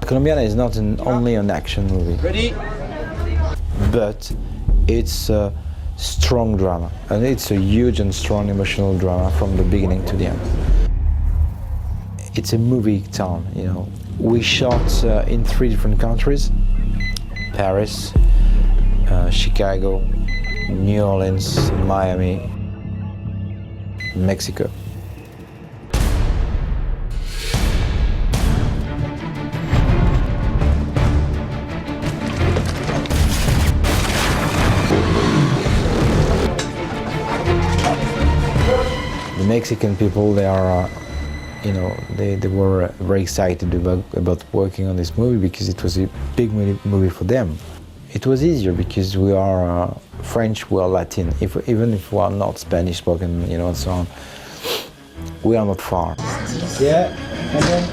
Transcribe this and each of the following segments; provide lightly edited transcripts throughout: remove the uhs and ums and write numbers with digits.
Colombiana is not only an action movie. Ready? But it's a strong drama, and it's a huge and strong emotional drama from the beginning to the end. It's a movie town, you know. We shot in 3 different countries: Paris, Chicago, New Orleans, Miami, Mexico. The Mexican people, they are, they were very excited about working on this movie because it was a big movie for them. It was easier because we are French, we are Latin. Even if we are not Spanish spoken, and so on, we are not far. Yeah, and then,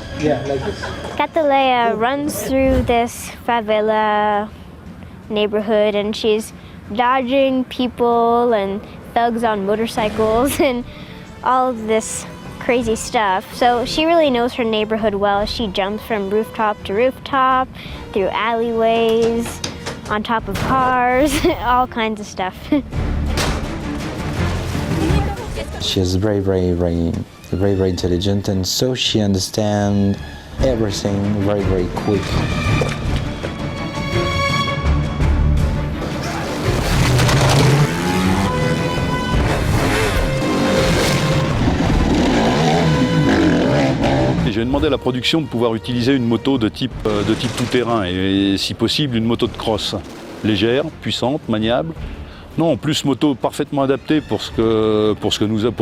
like this. Catalea runs through this favela neighborhood, and she's dodging people and thugs on motorcycles and all of this crazy stuff. So she really knows her neighborhood well. She jumps from rooftop to rooftop, through alleyways, on top of cars, all kinds of stuff. She is very intelligent, and so she understands everything very quick. J'ai demandé à la production de pouvoir utiliser une moto de type tout-terrain et si possible une moto de cross, légère, puissante, maniable. Non, en plus moto parfaitement adaptée pour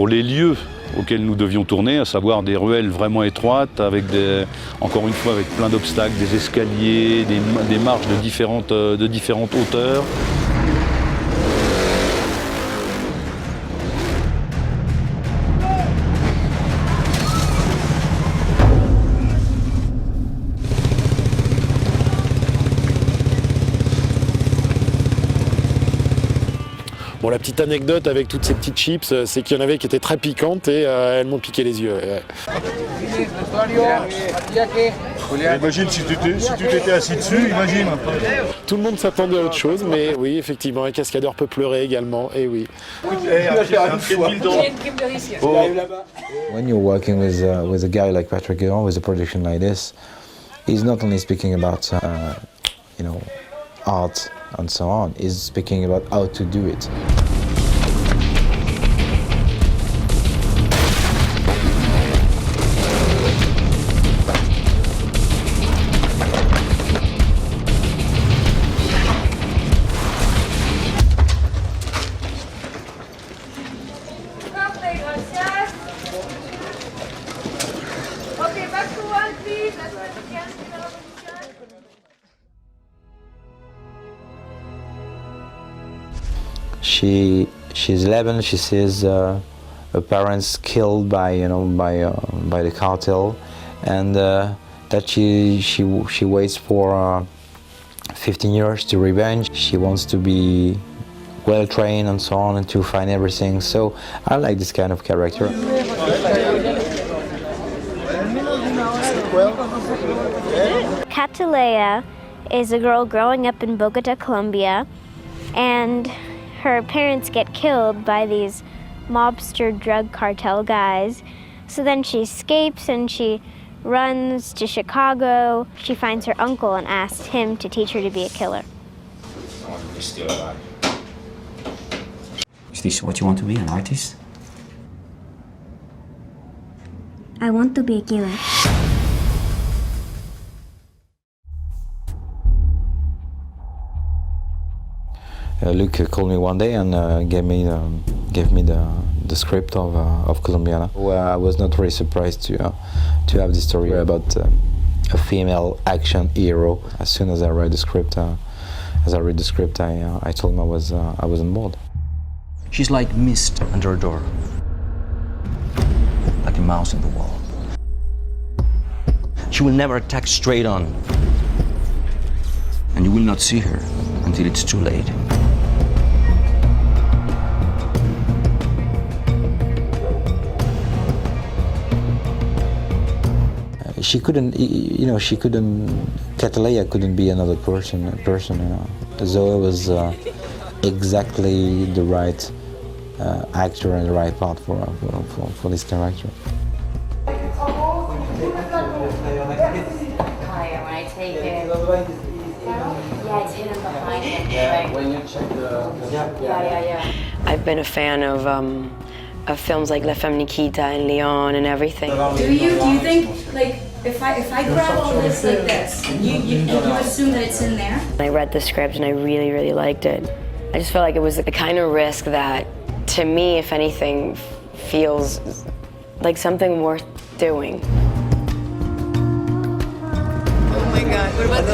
les lieux auxquels nous devions tourner, à savoir des ruelles vraiment étroites, encore une fois avec plein d'obstacles, des escaliers, des marches de différentes hauteurs. Bon, la petite anecdote avec toutes ces petites chips, c'est qu'il y en avait qui étaient très piquantes et elles m'ont piqué les yeux. Ouais. Imagine si tu t'étais assis dessus, imagine. Tout le monde s'attendait à autre chose, mais oui, effectivement, un cascadeur peut pleurer également, et oui. When you're working with a guy like Patrick, with a production like this, he's not only speaking about art and so on, he's speaking about how to do it. She's 11. She sees her parents killed by the cartel, and that she waits for 15 years to revenge. She wants to be well trained and so on, and to find everything. So I like this kind of character. Catalea is a girl growing up in Bogota, Colombia, and her parents get killed by these mobster drug cartel guys. So then she escapes and she runs to Chicago. She finds her uncle and asks him to teach her to be a killer. Is this what you want to be, an artist? I want to be a killer. Luke called me one day and gave me the script of Colombiana. Well, I was not very surprised to have this story about a female action hero. As soon as I read the script, I told him I was on board. She's like mist under a door, like a mouse in the wall. She will never attack straight on, and you will not see her until it's too late. she couldn't, you know, Catalea couldn't be another person, you know. Zoe was exactly the right actor and the right part for this character. I've been a fan of films like La Femme Nikita and Leon and everything. Do you think, like, if I grab all this like this, you assume that it's in there? I read the script and I really, really liked it. I just felt like it was the kind of risk that, to me, if anything, feels like something worth doing. Oh my God, what about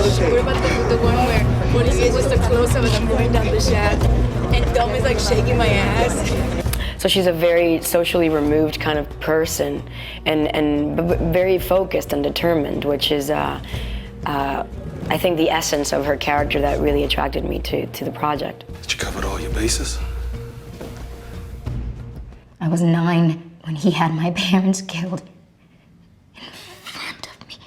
the one where it's just a close-up and I'm going down the shaft and Dom is like shaking my ass? So she's a very socially removed kind of person and very focused and determined, which is, I think, the essence of her character that really attracted me to the project. Did you cover all your bases? I was 9 when he had my parents killed in front of me.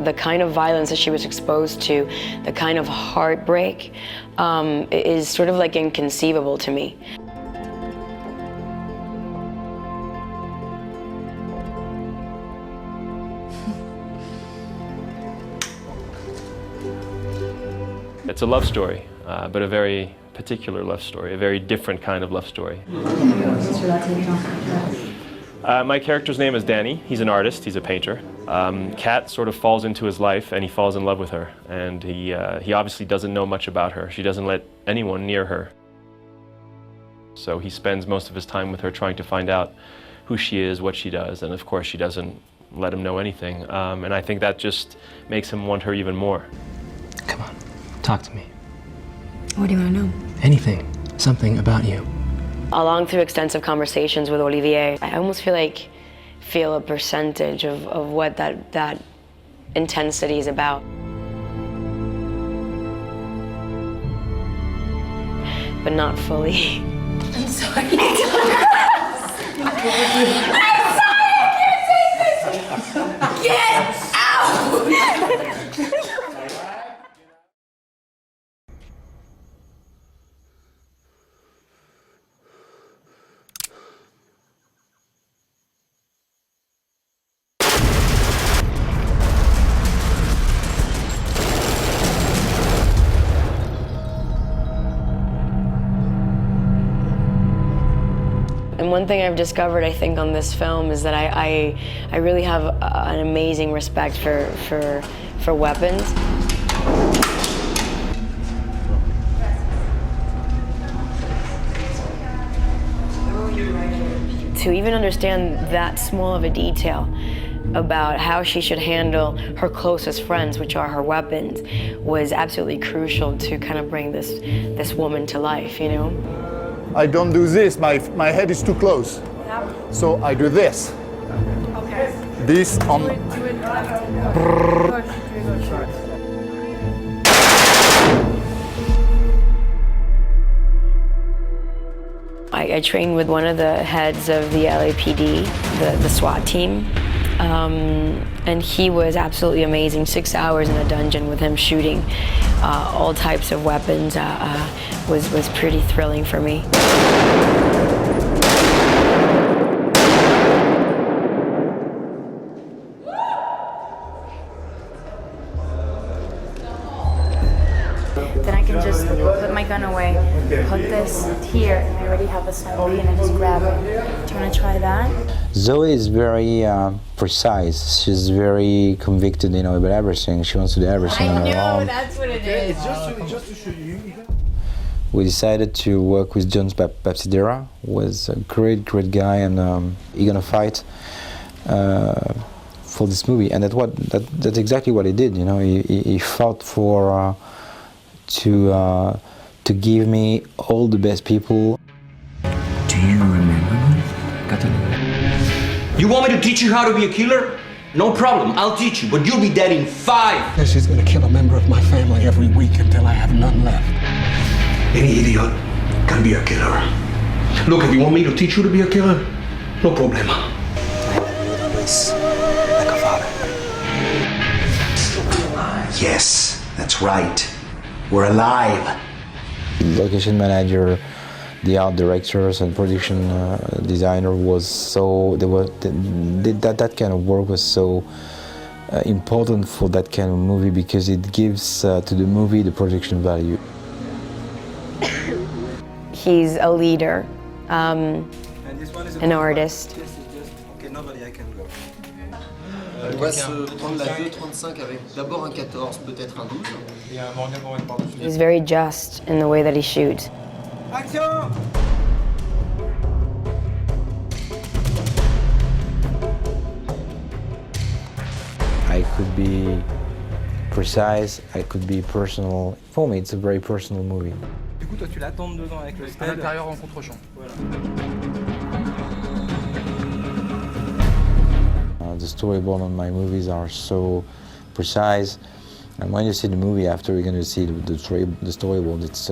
The kind of violence that she was exposed to, the kind of heartbreak, is sort of like inconceivable to me. It's a love story, but a very particular love story, a very different kind of love story. My character's name is Danny. He's an artist, he's a painter. Kat sort of falls into his life and he falls in love with her. And he obviously doesn't know much about her. She doesn't let anyone near her. So he spends most of his time with her trying to find out who she is, what she does, and of course she doesn't let him know anything. And I think that just makes him want her even more. Come on, talk to me. What do you want to know? Anything, something about you. Along through extensive conversations with Olivier, I almost feel a percentage of what that intensity is about. But not fully. I'm sorry. I'm sorry, I can't take this! Get out! And one thing I've discovered, I think, on this film is that I really have an amazing respect for weapons. To even understand that small of a detail about how she should handle her closest friends, which are her weapons, was absolutely crucial to kind of bring this woman to life, you know? I don't do this, my head is too close. Yeah. So I do this. Okay. This on... Do it. I trained with one of the heads of the LAPD, the SWAT team, and he was absolutely amazing. 6 hours in a dungeon with him shooting all types of weapons was pretty thrilling for me. Then I can just put my gun away, put this here, and I already have a side and I just grab it. Do you want to try that? Zoe is very precise. She's very convicted, you know, about everything. She wants to do everything on her own. That's what it is. It's just to show you. We decided to work with John Papsidera, who was a great guy, and he's gonna fight for this movie. And that's exactly what he did. You know, he fought for to give me all the best people. Do you remember me, Catalina? You want me to teach you how to be a killer? No problem, I'll teach you, but you'll be dead in 5. She's gonna kill a member of my family every week until I have none left. Any idiot can be a killer. Look, if you want me to teach you to be a killer, no problema. I will always Yes, that's right. We're alive. Location manager, the art directors and production designer was so that kind of work was so important for that kind of movie because it gives to the movie the production value. He's a leader, an artist. On va se prendre la 2,35 avec d'abord un 14, peut-être un 12. He's very just in the way that he shoots. Action! I could be precise, I could be personal. For me, it's a very personal movie. Du coup, toi, tu l'attends dedans avec le stade. À l'intérieur en contre-champ. Voilà. The storyboard on my movies are so precise, and when you see the movie after, you're going to see the storyboard. It's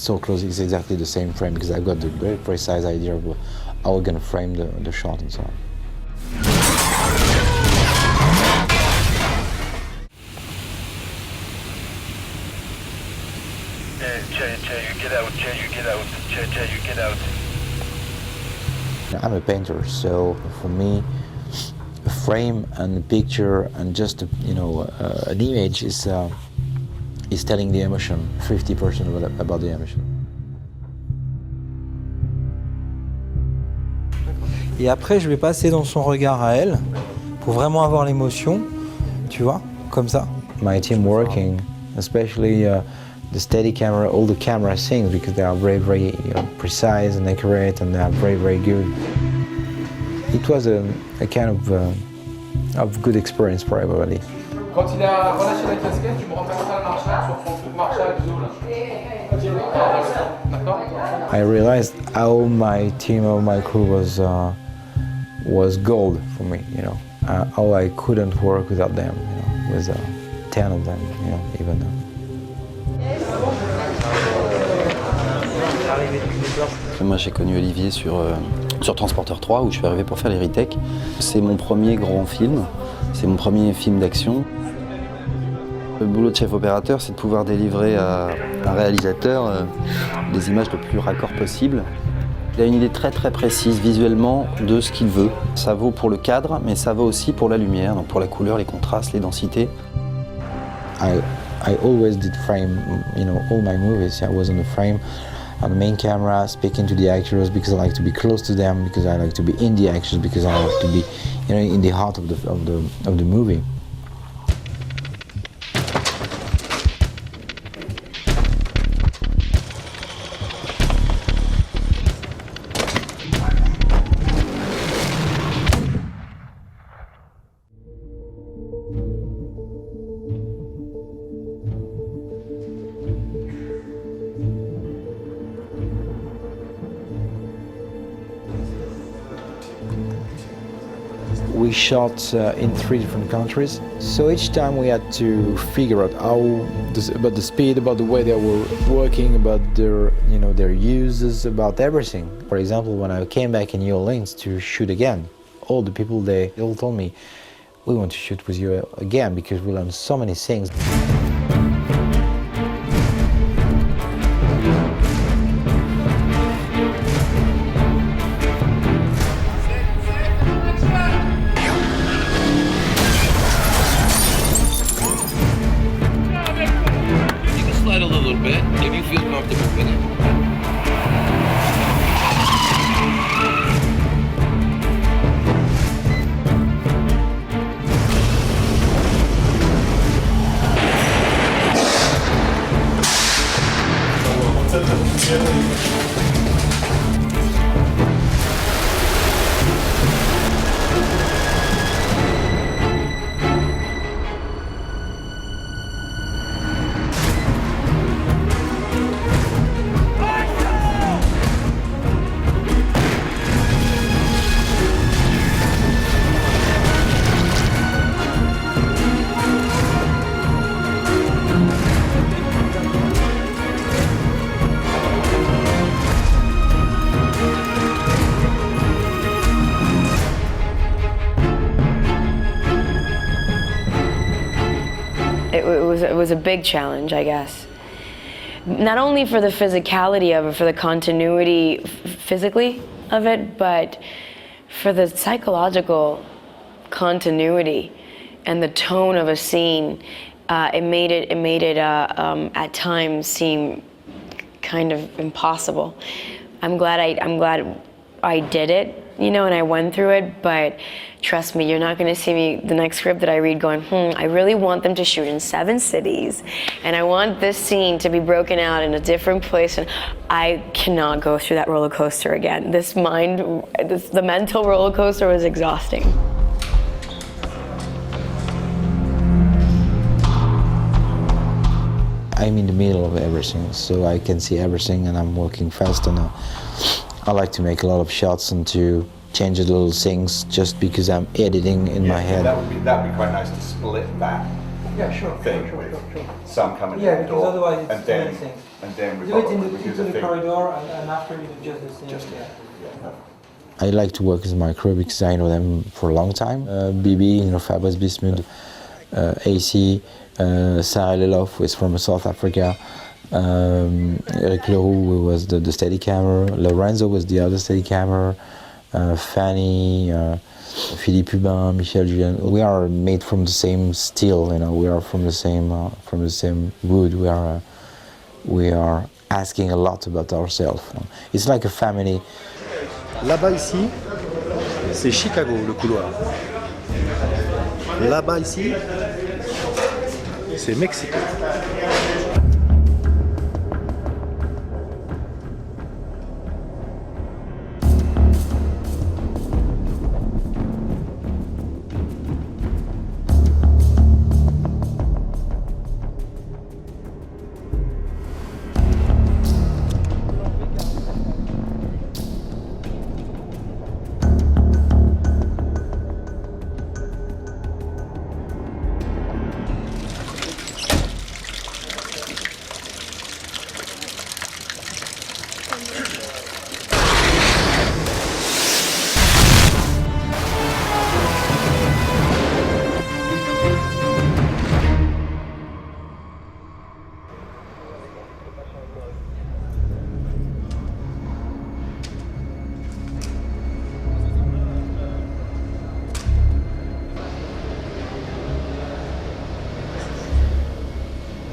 so close. It's exactly the same frame because I've got the very precise idea of how we're going to frame the shot and so on. You get out, you get out, you get out. I'm a painter, so for me, a frame and a picture and just an image is telling the emotion, 50% about the emotion. Et après, je vais passer dans son regard à elle pour vraiment avoir l'émotion, tu vois, comme ça. My team working, especially the steady camera, all the camera things, because they are very, very precise and accurate, and they are very, very good. It was a kind of good experience for everybody. Quand il a relâché la casquette, tu me remplaces le Marshall sur son truc Marshall Zo là. D'accord? I realized how my team, how my crew was gold for me. How I couldn't work without them. With 10 of them, even. Moi j'ai connu Olivier sur Transporteur 3 où je suis arrivé pour faire les retakes. C'est mon premier grand film, c'est mon premier film d'action. Le boulot de chef opérateur, c'est de pouvoir délivrer à un réalisateur des images le plus raccord possible. Il a une idée très très précise visuellement de ce qu'il veut. Ça vaut pour le cadre, mais ça vaut aussi pour la lumière, donc pour la couleur, les contrastes, les densités. I always did frame, all my movies. I was on the frame, on the main camera, speaking to the actors because I like to be close to them, because I like to be in the actors, because I like to be, in the heart of the movie. We shot in 3 different countries, so each time we had to figure out about the speed, about the way they were working, about their uses, about everything. For example, when I came back in New Orleans to shoot again, all the people they all told me, "We want to shoot with you again because we learned so many things." was a big challenge, I guess. Not only for the physicality of it, for the continuity physically of it, but for the psychological continuity and the tone of a scene. It made it at times seem kind of impossible. I'm glad I did it, you know, and I went through it, but trust me, you're not going to see me, the next script that I read, going, I really want them to shoot in 7 cities, and I want this scene to be broken out in a different place, and I cannot go through that roller coaster again. The mental roller coaster was exhausting. I'm in the middle of everything, so I can see everything, and I'm working fast, and I like to make a lot of shots and to change the little things just because I'm editing in my head. That'd be quite nice to split that thing with some coming in the door, otherwise it's and then we do it in the corridor, and after you do just the same. I like to work with my crew because I know them for a long time. BB, you know, Fabrice Bismuth, AC, Sarah Leloff, who is from South Africa, Eric Leroux, who was the steady camera, Lorenzo was the other steady camera, Fanny, Philippe Hubin, Michel Julien. We are made from the same steel, you know. We are from the same wood. We are asking a lot about ourselves. It's like a family. Là-bas ici, c'est Chicago, le couloir. Là-bas ici, c'est Mexico.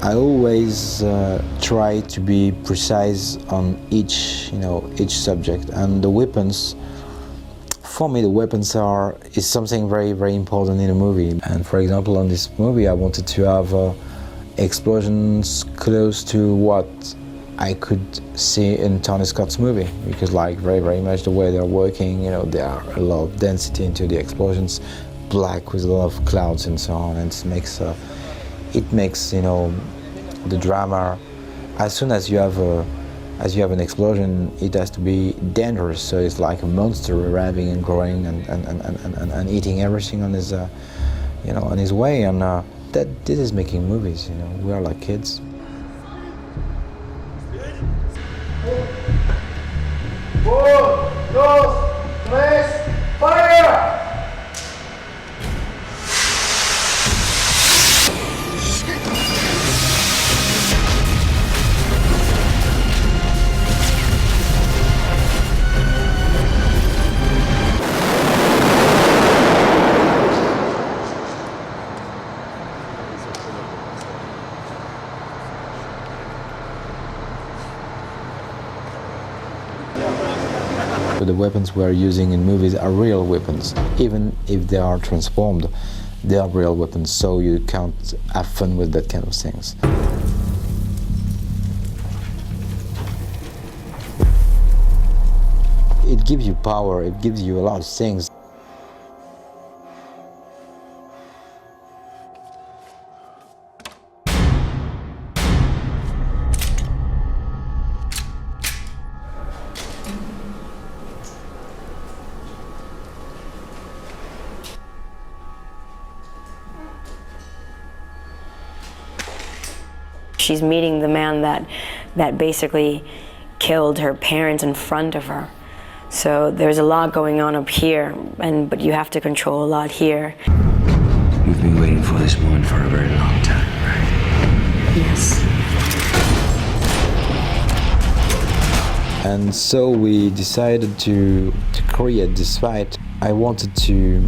I always try to be precise on each subject, and the weapons. For me, the weapons is something very, very important in a movie. And for example, on this movie, I wanted to have explosions close to what I could see in Tony Scott's movie, because like very, very much the way they're working, you know, there are a lot of density into the explosions, black with a lot of clouds and so on, and it makes you know, the drama. As soon as you have an explosion, it has to be dangerous. So it's like a monster arriving and growing and eating everything on his on his way. And this is making movies. You know, we are like kids. Uno, dos, tres, fire! The weapons we are using in movies are real weapons. Even if they are transformed, they are real weapons, so you can't have fun with that kind of things. It gives you power, it gives you a lot of things. She's meeting the man that basically killed her parents in front of her. So there's a lot going on up here, but you have to control a lot here. We've been waiting for this moment for a very long time, right? Yes. And so we decided to create this fight. I wanted to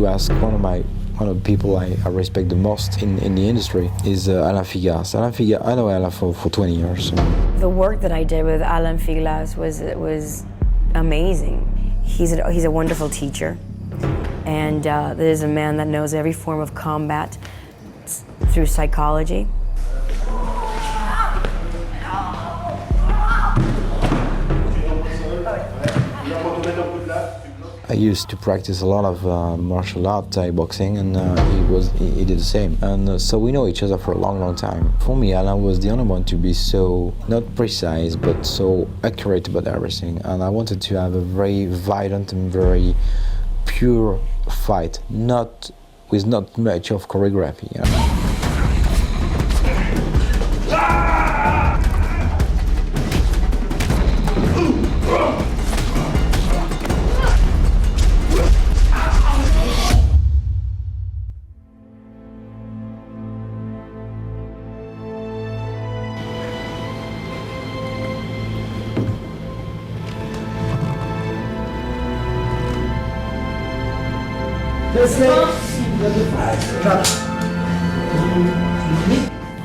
ask one of the people I respect the most in the industry is Alain Figueras. Alain Figueras, I know Alain for 20 years. The work that I did with Alain Figueras was amazing. He's a wonderful teacher, and there's a man that knows every form of combat through psychology. I used to practice a lot of martial art, Thai boxing, and he did the same. And so we know each other for a long, long time. For me, Alain was the only one to be so, not precise, but so accurate about everything. And I wanted to have a very violent and very pure fight, with not much of choreography. You know?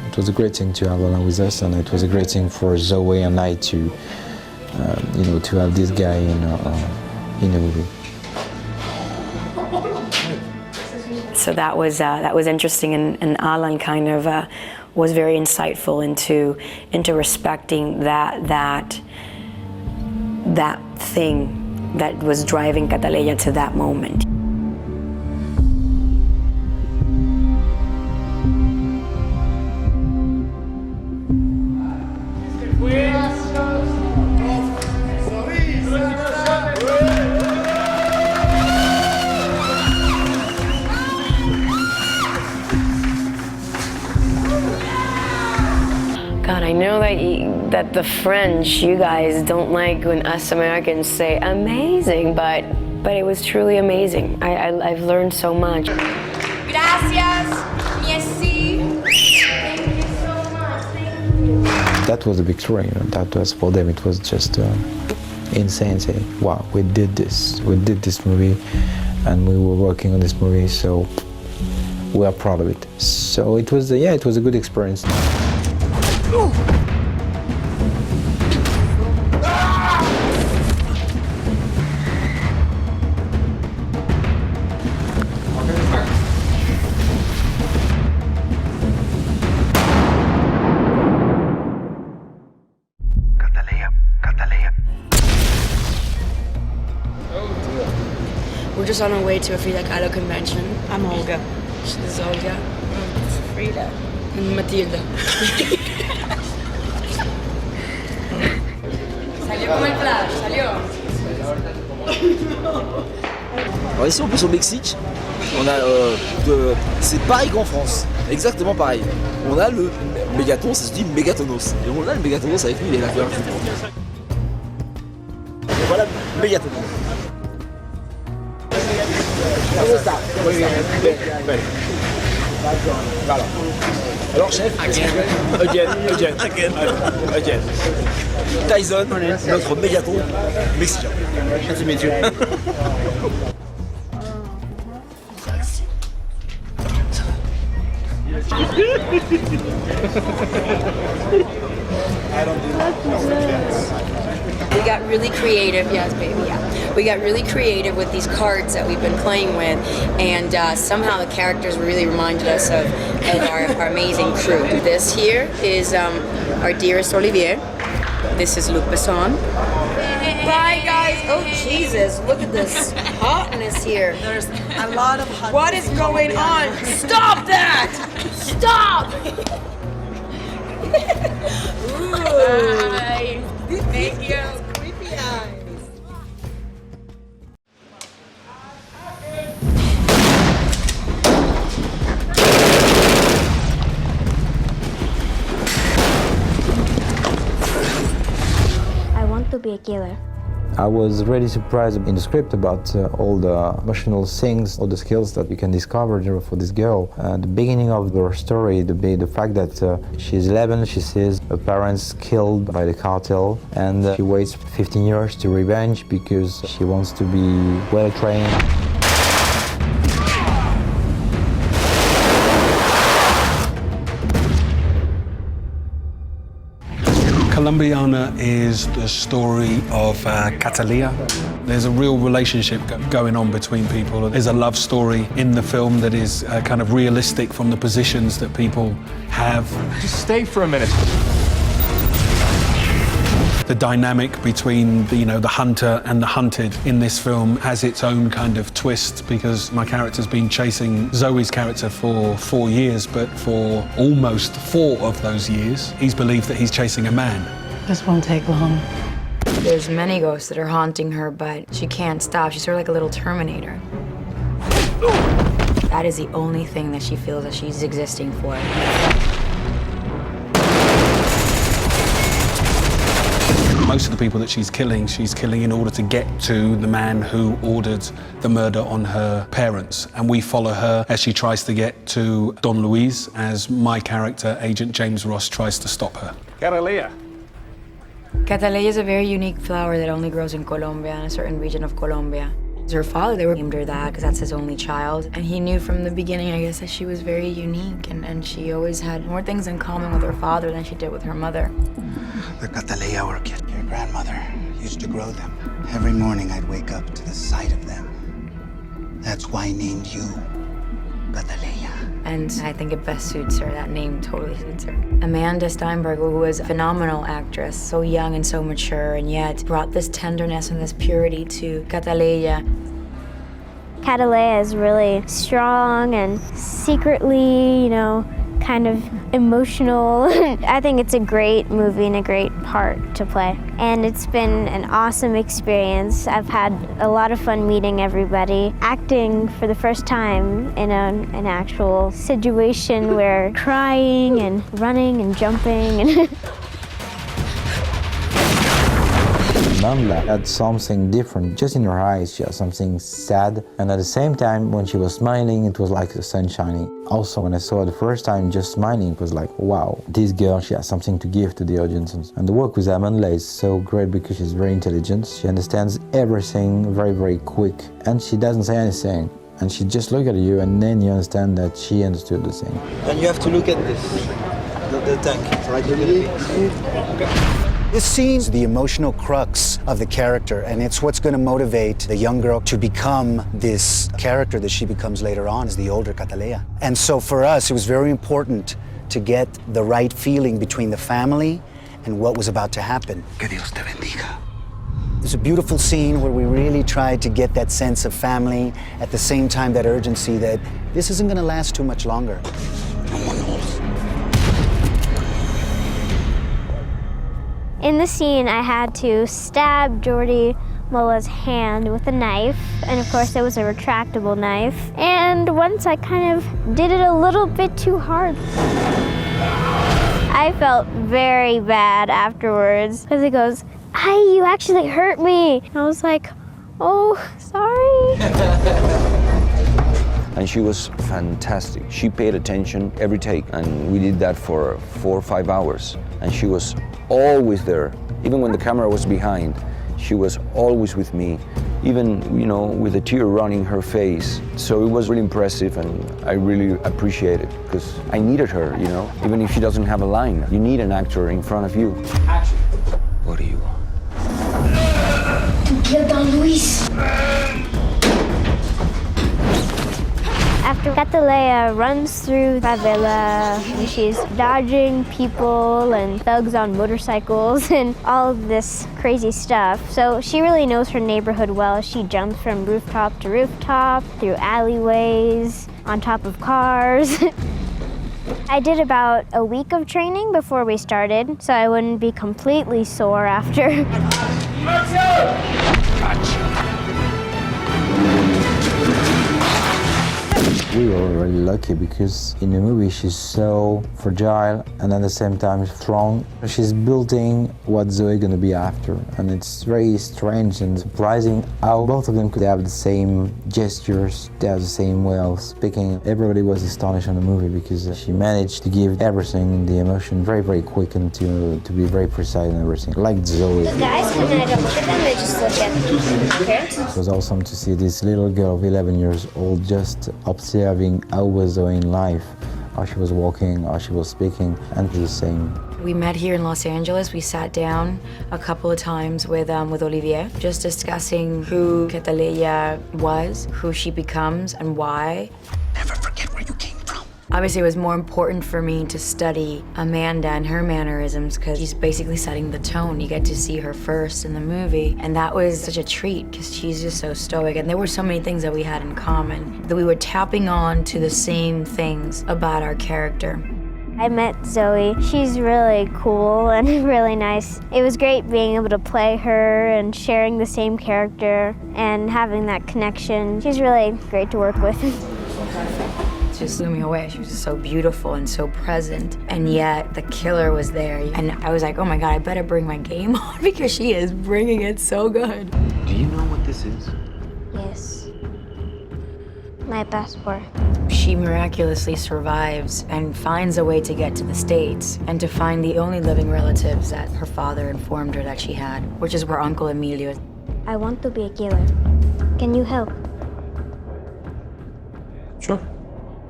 It was a great thing to have Alain with us, and it was a great thing for Zoe and I to, to have this guy in a movie. So that was interesting, and Alain kind of was very insightful into respecting that thing that was driving Cataleya to that moment. God, I know that the French, you guys don't like when us Americans say amazing, but it was truly amazing. I've learned so much. Gracias, merci. Thank you so much. Thank you. That was a victory. That was for them. It was just insane. Saying, wow, we did this movie, and we were working on this movie, so we are proud of it. So it was a good experience. We're just on our way to a Frida Kahlo convention. I'm Olga. This is Olga. Frida. And Matilda. Salió como el flash, salió. Alors ici on peut au Mexique, on a c'est pareil qu'en France, exactement pareil. On a le mégaton, ça se dit mégatonos. Et on a le mégatonos avec lui, il est là. Et voilà le mégatonos. Muy bien. Voilà. Alors chef, again. Tyson, notre mégaton mexicain. Merci messieurs. We got really creative, yes baby, yeah. We got really creative with these cards that we've been playing with, and somehow the characters really reminded us of our amazing crew. This here is our dearest Olivier. This is Luc Besson. Bye guys! Oh Jesus, look at this hotness here. There's a lot of hotness. What is going on? Stop that! Stop! Bye. Thank you. Creepy eyes. I want to be a killer. I was really surprised in the script about all the emotional things, all the skills that you can discover for this girl. The beginning of her story, the fact that she's 11, she sees her parents killed by the cartel, and she waits 15 years to revenge because she wants to be well trained. Colombiana is the story of Catalina. There's a real relationship going on between people. There's a love story in the film that is kind of realistic from the positions that people have. Just stay for a minute. The dynamic between the hunter and the hunted in this film has its own kind of twist because my character's been chasing Zoe's character for 4 years, but for almost 4 of those years, he's believed that he's chasing a man. This won't take long. There's many ghosts that are haunting her, but she can't stop. She's sort of like a little Terminator. That is the only thing that she feels that she's existing for. Most of the people that she's killing in order to get to the man who ordered the murder on her parents. And we follow her as she tries to get to Don Luis, as my character, Agent James Ross, tries to stop her. Catalina. Catalina is a very unique flower that only grows in Colombia, in a certain region of Colombia. Her father, they were named her that because that's his only child. And he knew from the beginning, I guess, that she was very unique and she always had more things in common with her father than she did with her mother. The Catalina orchid. Your grandmother used to grow them. Every morning I'd wake up to the sight of them. That's why I named you Catalina. And I think it best suits her. That name totally suits her. Amanda Steinberg, who was a phenomenal actress, so young and so mature, and yet brought this tenderness and this purity to Catalina. Catalina is really strong and secretly, kind of emotional. I think it's a great movie and a great part to play. And it's been an awesome experience. I've had a lot of fun meeting everybody. Acting for the first time in an actual situation where crying and running and jumping and Nanda had something different. Just in her eyes, she had something sad. And at the same time, when she was smiling, it was like the sun shining. Also, when I saw her the first time just smiling, it was like, wow, this girl, she has something to give to the audience. And the work with Amanda is so great because she's very intelligent. She understands everything very, very quick. And she doesn't say anything. And she just looks at you, and then you understand that she understood the thing. And you have to look at this, the tank. Right, okay. This scene's the emotional crux of the character, and it's what's going to motivate the young girl to become this character that she becomes later on as the older Catalina. And so for us, it was very important to get the right feeling between the family and what was about to happen. Que Dios te bendiga. It's a beautiful scene where we really tried to get that sense of family, at the same time that urgency that this isn't going to last too much longer. In the scene, I had to stab Jordi Mola's hand with a knife, and of course it was a retractable knife. And once I kind of did it a little bit too hard. I felt very bad afterwards, because he goes, "Ay, you actually hurt me." And I was like, "Oh, sorry." And she was fantastic. She paid attention every take, and we did that for 4 or 5 hours. And she was always there, even when the camera was behind. She was always with me, even with a tear running her face. So it was really impressive, and I really appreciate it because I needed her. Even if she doesn't have a line, you need an actor in front of you. Action. What do you want? To kill Don Luis. After Catalina runs through favela, and she's dodging people and thugs on motorcycles and all of this crazy stuff. So she really knows her neighborhood well. She jumps from rooftop to rooftop, through alleyways, on top of cars. I did about a week of training before we started, so I wouldn't be completely sore after. We were really lucky because in the movie she's so fragile and at the same time strong. She's building what Zoe's gonna be after, and it's very strange and surprising how both of them could have the same gestures, they have the same way of speaking. Everybody was astonished on the movie because she managed to give everything, the emotion, very, very quick and to be very precise and everything, like Zoe. The guys come in, I don't look at them, they just look at the parents. It was awesome to see this little girl of 11 years old just observing how was Zoe in life, how she was walking, how she was speaking, and the same. We met here in Los Angeles. We sat down a couple of times with Olivier, just discussing who Cataleya was, who she becomes, and why. Never forget where you came from. Obviously, it was more important for me to study Amanda and her mannerisms because she's basically setting the tone. You get to see her first in the movie, and that was such a treat because she's just so stoic, and there were so many things that we had in common, that we were tapping on to the same things about our character. I met Zoe. She's really cool and really nice. It was great being able to play her and sharing the same character and having that connection. She's really great to work with. She just blew me away. She was just so beautiful and so present, and yet the killer was there. And I was like, oh my God, I better bring my game on because she is bringing it so good. Do you know what this is? Yes. My passport. She miraculously survives and finds a way to get to the States and to find the only living relatives that her father informed her that she had, which is her Uncle Emilio. I want to be a killer. Can you help? Sure.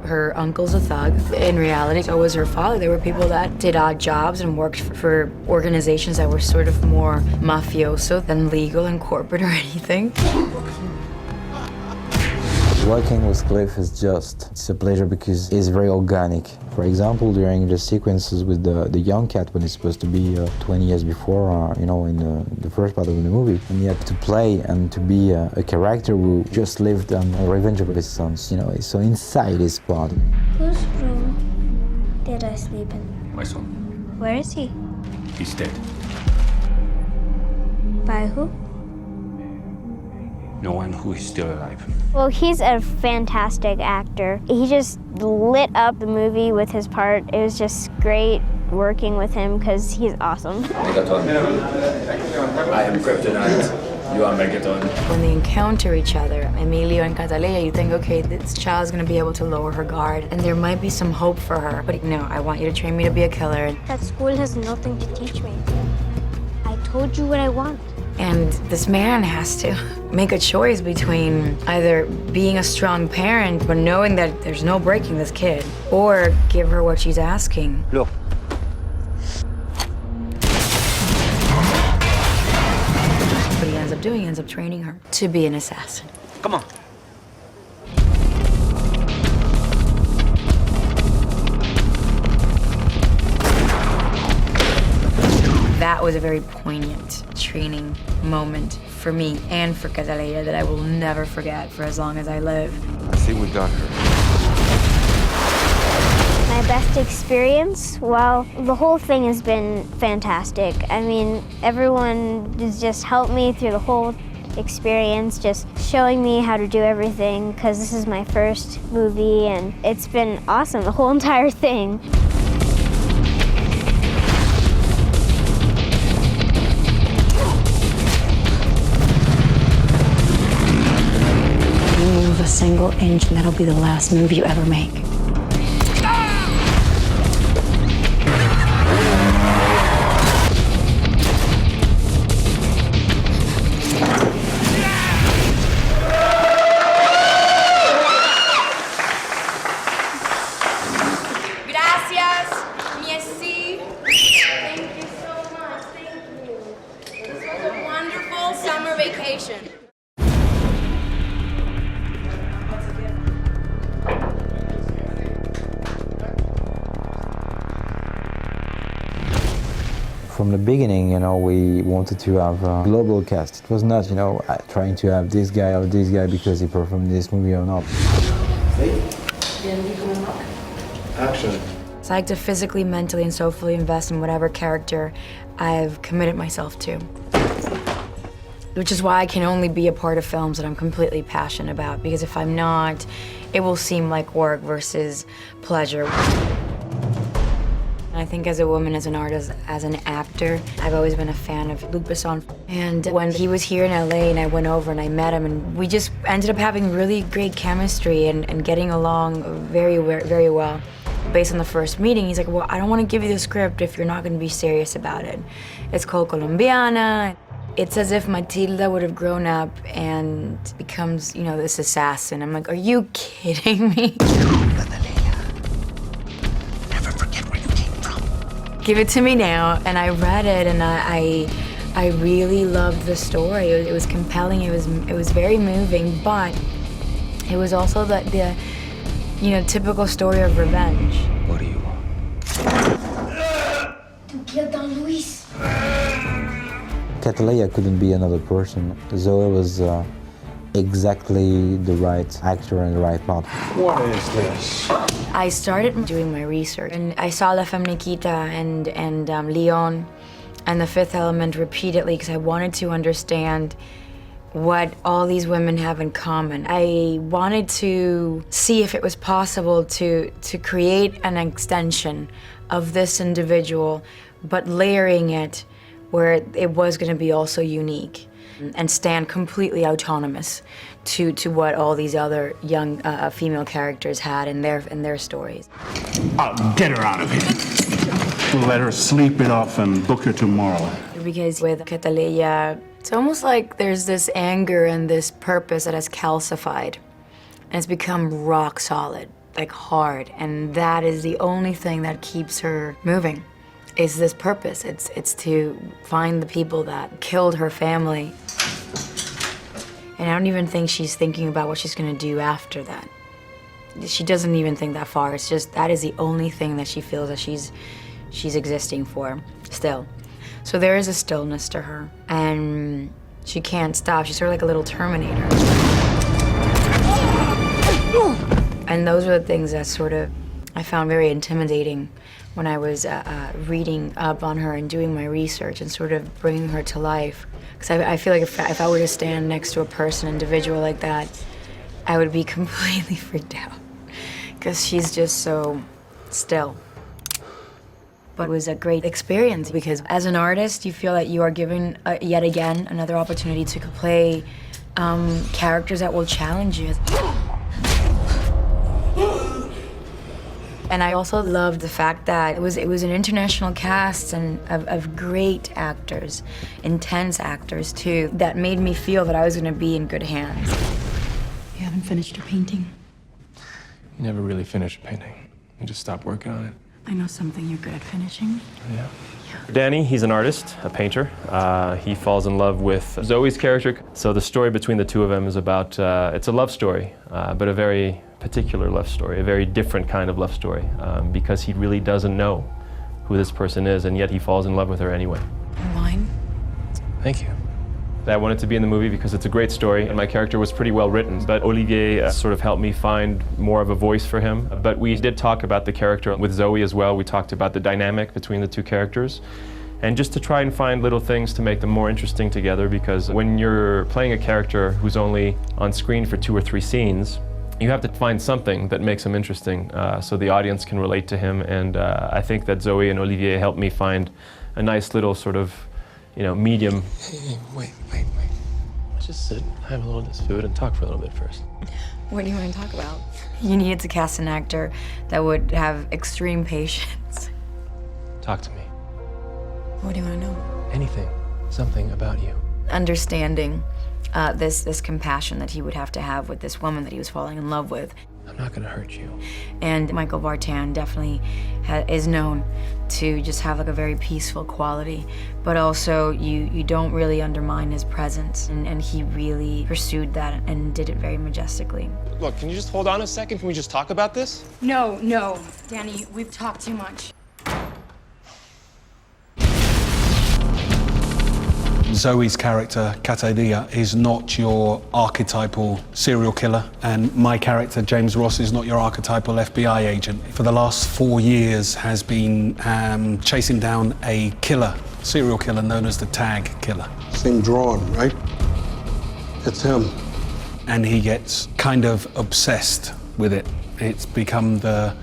Her uncle's a thug. In reality, so was her father. There were people that did odd jobs and worked for organizations that were sort of more mafioso than legal and corporate or anything. Working with Cliff is it's a pleasure because it's very organic. For example, during the sequences with the young cat, when it's supposed to be 20 years before, in the first part of the movie, and he had to play and to be a character who just lived on revenge of his sons, so inside his body. Whose room did I sleep in? My son. Where is he? He's dead. By who? No one who is still alive. Well, he's a fantastic actor. He just lit up the movie with his part. It was just great working with him because he's awesome. Megaton. I am Kryptonite. You are Megaton. When they encounter each other, Emilio and Cataleya, you think, okay, this child's gonna be able to lower her guard and there might be some hope for her. But no, I want you to train me to be a killer. That school has nothing to teach me. I told you what I want. And this man has to make a choice between either being a strong parent, but knowing that there's no breaking this kid, or give her what she's asking. Look. What he ends up doing, he ends up training her to be an assassin. Come on. That was a very poignant training moment for me and for Cataleya that I will never forget for as long as I live. I think we got her. My best experience? Well, the whole thing has been fantastic. I mean, everyone has just helped me through the whole experience, just showing me how to do everything, because this is my first movie, and it's been awesome, the whole entire thing. Move a single inch, and that'll be the last move you ever make. Gracias, merci. Thank you so much. Thank you. This was a wonderful summer vacation. From the beginning, we wanted to have a global cast. It was not, trying to have this guy or this guy because he performed in this movie or not. Action. So I like to physically, mentally, and soulfully invest in whatever character I've committed myself to. which is why I can only be a part of films that I'm completely passionate about, because if I'm not, it will seem like work versus pleasure. I think as a woman, as an artist, as an actor, I've always been a fan of Luc Besson. And when he was here in LA and I went over and I met him, and we just ended up having really great chemistry and getting along very, very well. Based on the first meeting, he's like, well, I don't want to give you the script if you're not going to be serious about it. It's called Colombiana. It's as if Matilda would have grown up and becomes, you know, this assassin. I'm like, are you kidding me? Never forget where you came from. Give it to me now. And I read it, and I really loved the story. It was compelling. It was very moving, but it was also the you know, typical story of revenge. What do you want? To kill Don Luis. Cataleya couldn't be another person. Zoe was exactly the right actor and the right part. What is this? I started doing my research, and I saw La Femme Nikita and Leon and The Fifth Element repeatedly because I wanted to understand what all these women have in common. I wanted to see if it was possible to create an extension of this individual, but layering it where it was going to be also unique and stand completely autonomous to what all these other young female characters had in their stories. I'll get her out of here. We'll let her sleep it off and book her tomorrow. Because with Cataleya, it's almost like there's this anger and this purpose that has calcified and it's become rock solid, like hard, and that is the only thing that keeps her moving. Is this purpose. It's to find the people that killed her family. And I don't even think she's thinking about what she's gonna do after that. She doesn't even think that far. It's just that is the only thing that she feels that she's existing for still. So there is a stillness to her, and she can't stop. She's sort of like a little Terminator. And those are the things that sort of I found very intimidating when I was reading up on her and doing my research and sort of bringing her to life. Because I feel like if I were to stand next to a person, individual like that, I would be completely freaked out. Because she's just so still. But it was a great experience because as an artist, you feel that you are given yet again another opportunity to play characters that will challenge you. And I also loved the fact that it was an international cast and of great actors, intense actors too, that made me feel that I was going to be in good hands. You haven't finished your painting? You never really finished a painting. You just stopped working on it. I know something you're good at finishing. Yeah. Danny, he's an artist, a painter. He falls in love with Zoe's character. So the story between the two of them is about, it's a love story, but a very particular love story, a very different kind of love story, because he really doesn't know who this person is, and yet he falls in love with her anyway. Wine? Thank you. I wanted to be in the movie because it's a great story and my character was pretty well written, but Olivier sort of helped me find more of a voice for him. But we did talk about the character with Zoe as well. We talked about the dynamic between the two characters and just to try and find little things to make them more interesting together, because when you're playing a character who's only on screen for 2 or 3 scenes, you have to find something that makes him interesting so the audience can relate to him, and I think that Zoe and Olivier helped me find a nice little sort of, you know, medium. Hey, wait. Let's just sit, have a little of this food, and talk for a little bit first. What do you want to talk about? You needed to cast an actor that would have extreme patience. Talk to me. What do you want to know? Anything. Something about you. Understanding this compassion that he would have to have with this woman that he was falling in love with. I'm not gonna hurt you. And Michael Vartan definitely is known to just have like a very peaceful quality, but also you don't really undermine his presence, and he really pursued that and did it very majestically. Look, can you just hold on a second? Can we just talk about this? No, Danny, we've talked too much. Zoe's character, Cataleya, is not your archetypal serial killer, and my character, James Ross, is not your archetypal FBI agent. For the last 4 years has been chasing down a killer serial killer known as the Tag Killer. Same drawing, right? It's him. And he gets kind of obsessed with it. It's become the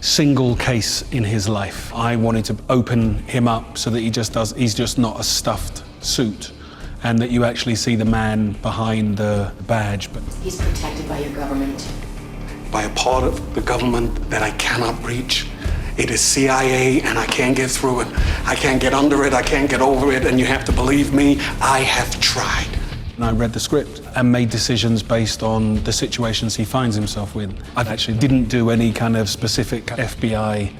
single case in his life. I wanted to open him up so that he's just not a stuffed suit, and that you actually see the man behind the badge. But He's protected by your government. By a part of the government that I cannot reach. It is CIA, and I can't get through it. I can't get under it, I can't get over it, and you have to believe me, I have tried. And I read the script and made decisions based on the situations he finds himself with. I actually didn't do any kind of specific FBI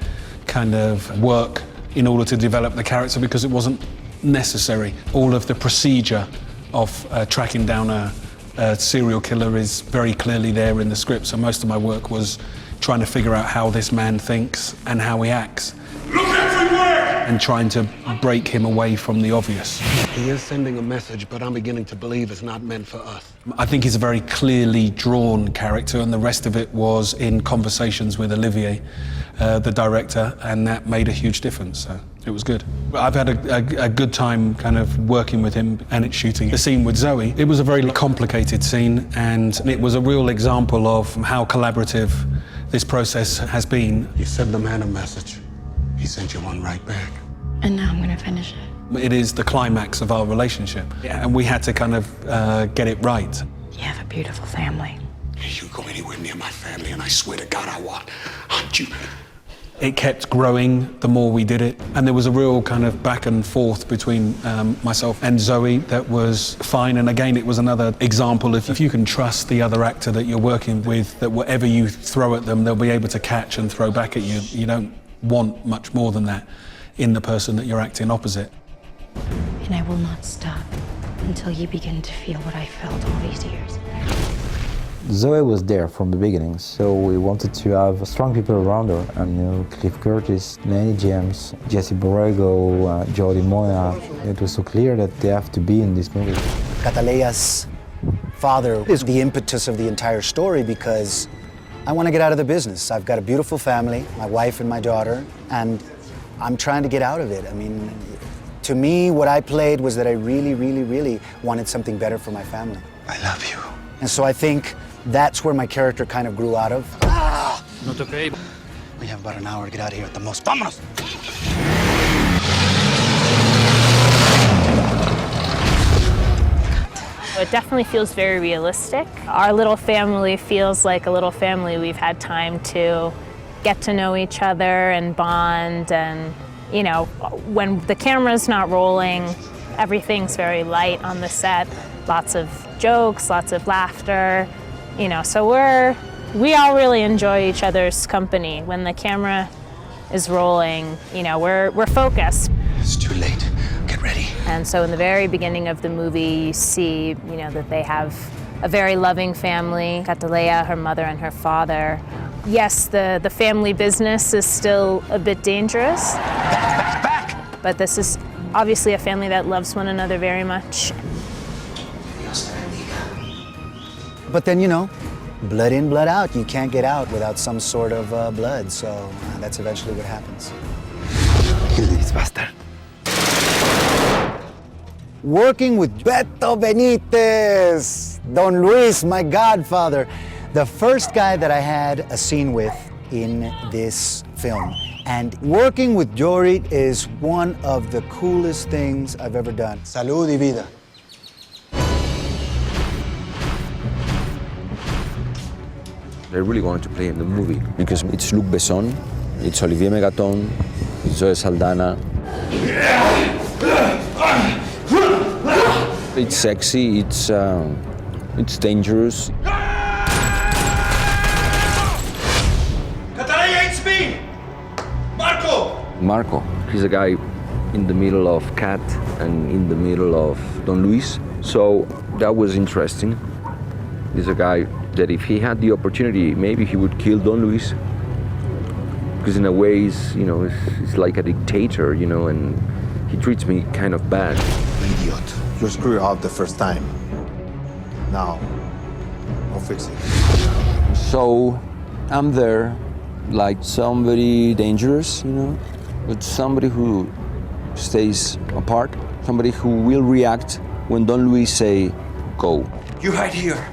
kind of work in order to develop the character because it wasn't necessary. All of the procedure of tracking down a serial killer is very clearly there in the script, so most of my work was trying to figure out how this man thinks and how he acts. Look everywhere! And trying to break him away from the obvious. He is sending a message, but I'm beginning to believe it's not meant for us. I think he's a very clearly drawn character, and the rest of it was in conversations with Olivier, the director, and that made a huge difference, so it was good. I've had a good time kind of working with him and shooting the scene with Zoe. It was a very complicated scene, and it was a real example of how collaborative this process has been. You sent the man a message. He sent you one right back. And now I'm gonna finish it. It is the climax of our relationship, and we had to kind of get it right. You have a beautiful family. You go anywhere near my family, and I swear to God I will hunt you. It kept growing the more we did it, and there was a real kind of back and forth between myself and Zoe that was fine. And again, it was another example of if you can trust the other actor that you're working with, that whatever you throw at them, they'll be able to catch and throw back at you. You don't want much more than that in the person that you're acting opposite. And I will not stop until you begin to feel what I felt all these years. Zoe was there from the beginning, so we wanted to have strong people around her, and Cliff Curtis, Lenny James, Jesse Borrego, Jodie Moya. It was so clear that they have to be in this movie. Cataleya's father is the impetus of the entire story because I want to get out of the business. I've got a beautiful family, my wife and my daughter, and I'm trying to get out of it. I mean, to me, what I played was that I really, really, really wanted something better for my family. I love you. And so I think that's where my character kind of grew out of. Not okay. We have about an hour to get out of here at the most. Vámonos! It definitely feels very realistic. Our little family feels like a little family. We've had time to get to know each other and bond, and when the camera's not rolling, everything's very light on the set. Lots of jokes, lots of laughter, so we all really enjoy each other's company. When the camera is rolling, we're focused. It's too late. Get ready. And so in the very beginning of the movie, you see, that they have a very loving family. Cataleya, her mother and her father. Yes, the family business is still a bit dangerous. Back! But this is obviously a family that loves one another very much. But then, blood in, blood out. You can't get out without some sort of blood, so that's eventually what happens. Kill this bastard. Working with Beto Benitez, Don Luis, my godfather, the first guy that I had a scene with in this film. And working with Jory is one of the coolest things I've ever done. Salud y vida. I really wanted to play in the movie because it's Luc Besson, it's Olivier Megaton, it's Zoe Saldana. It's sexy, it's dangerous. Cataleya, it's me! Marco, he's a guy in the middle of Cat and in the middle of Don Luis, so that was interesting. He's a guy that if he had the opportunity, maybe he would kill Don Luis. Because in a way, he's like a dictator, and he treats me kind of bad. Idiot. You screwed up the first time. Now, I'll fix it. So, I'm there like somebody dangerous, but somebody who stays apart, somebody who will react when Don Luis say, go. You hide here.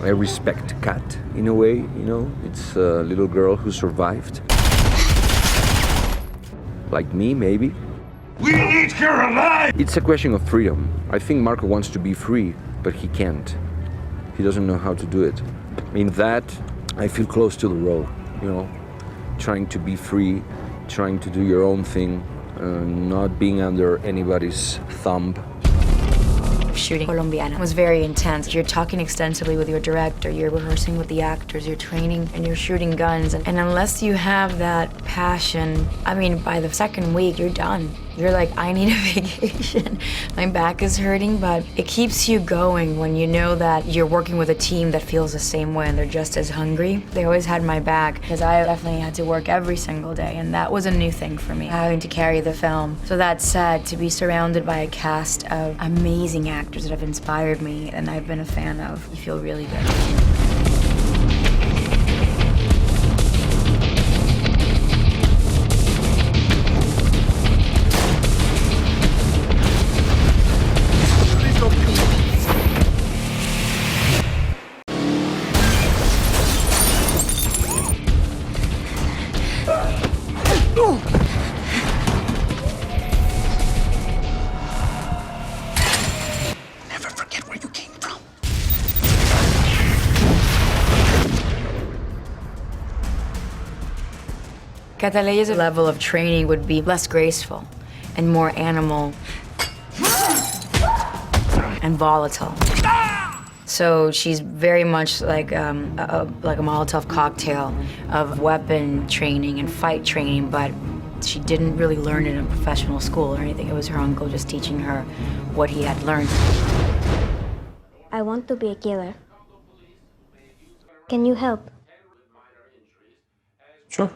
I respect Kat in a way, you know. It's a little girl who survived. Like me, maybe. We need her alive! It's a question of freedom. I think Marco wants to be free, but he can't. He doesn't know how to do it. In that, I feel close to the role, you know. Trying to be free, trying to do your own thing, not being under anybody's thumb. Shooting Colombiana was very intense. You're talking extensively with your director, you're rehearsing with the actors, you're training, and you're shooting guns. And unless you have that passion, I mean, by the second week, you're done. You're like, I need a vacation. My back is hurting, but it keeps you going when you know that you're working with a team that feels the same way and they're just as hungry. They always had my back because I definitely had to work every single day, and that was a new thing for me, having to carry the film. So that said, to be surrounded by a cast of amazing actors that have inspired me and I've been a fan of, you feel really good. Cataleya's level of training would be less graceful and more animal and volatile. So she's very much like a Molotov cocktail of weapon training and fight training, but she didn't really learn it in a professional school or anything. It was her uncle just teaching her what he had learned. I want to be a killer. Can you help? Sure.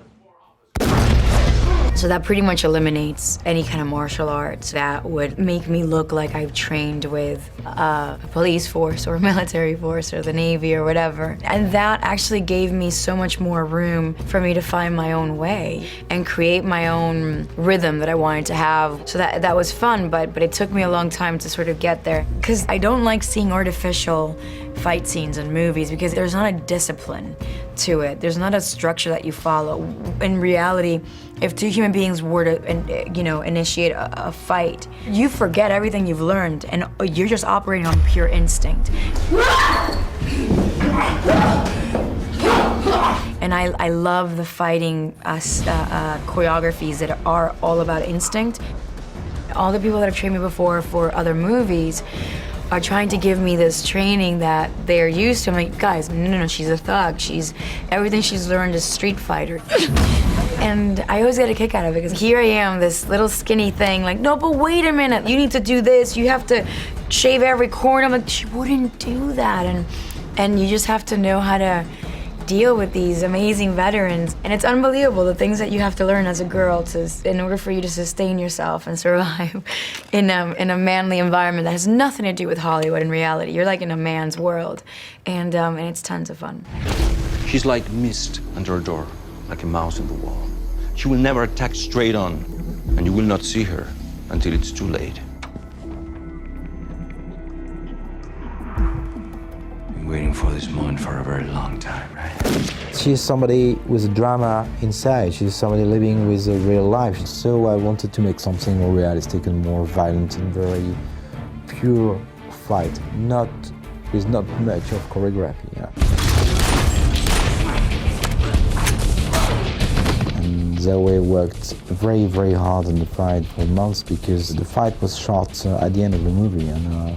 So that pretty much eliminates any kind of martial arts that would make me look like I've trained with a police force or a military force or the Navy or whatever. And that actually gave me so much more room for me to find my own way and create my own rhythm that I wanted to have. So that was fun, but it took me a long time to sort of get there. Because I don't like seeing artificial fight scenes in movies because there's not a discipline to it. There's not a structure that you follow. In reality, if two human beings were to, initiate a fight, you forget everything you've learned and you're just operating on pure instinct. And I love the fighting choreographies that are all about instinct. All the people that have trained me before for other movies are trying to give me this training that they're used to. I'm like, guys, no, she's a thug. Everything she's learned is Street Fighter. And I always get a kick out of it because here I am, this little skinny thing, like, no, but wait a minute, you need to do this, you have to shave every corner. I'm like, she wouldn't do that. And you just have to know how to deal with these amazing veterans. And it's unbelievable the things that you have to learn as a girl in order for you to sustain yourself and survive in a manly environment that has nothing to do with Hollywood in reality. You're like in a man's world. And it's tons of fun. She's like mist under a door, like a mouse in the wall. She will never attack straight on, and you will not see her until it's too late. Been waiting for this moment for a very long time, right? She's somebody with a drama inside. She's somebody living with a real life. So I wanted to make something more realistic and more violent and very pure fight. With not much of choreography. Yeah. Zoe worked very, very hard on the fight for months because the fight was shot at the end of the movie, and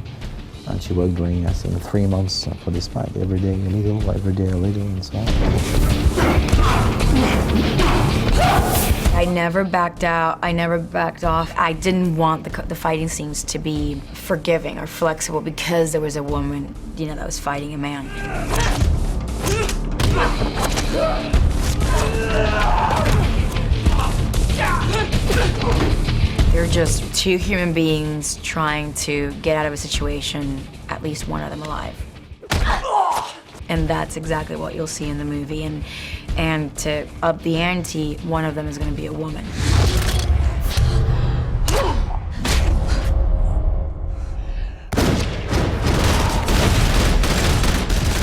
she worked during, I think, 3 months for this fight. Every day a little, and so on. I never backed out, I never backed off. I didn't want the fighting scenes to be forgiving or flexible because there was a woman, that was fighting a man. They're just two human beings trying to get out of a situation, at least one of them alive. And that's exactly what you'll see in the movie. And to up the ante, one of them is going to be a woman.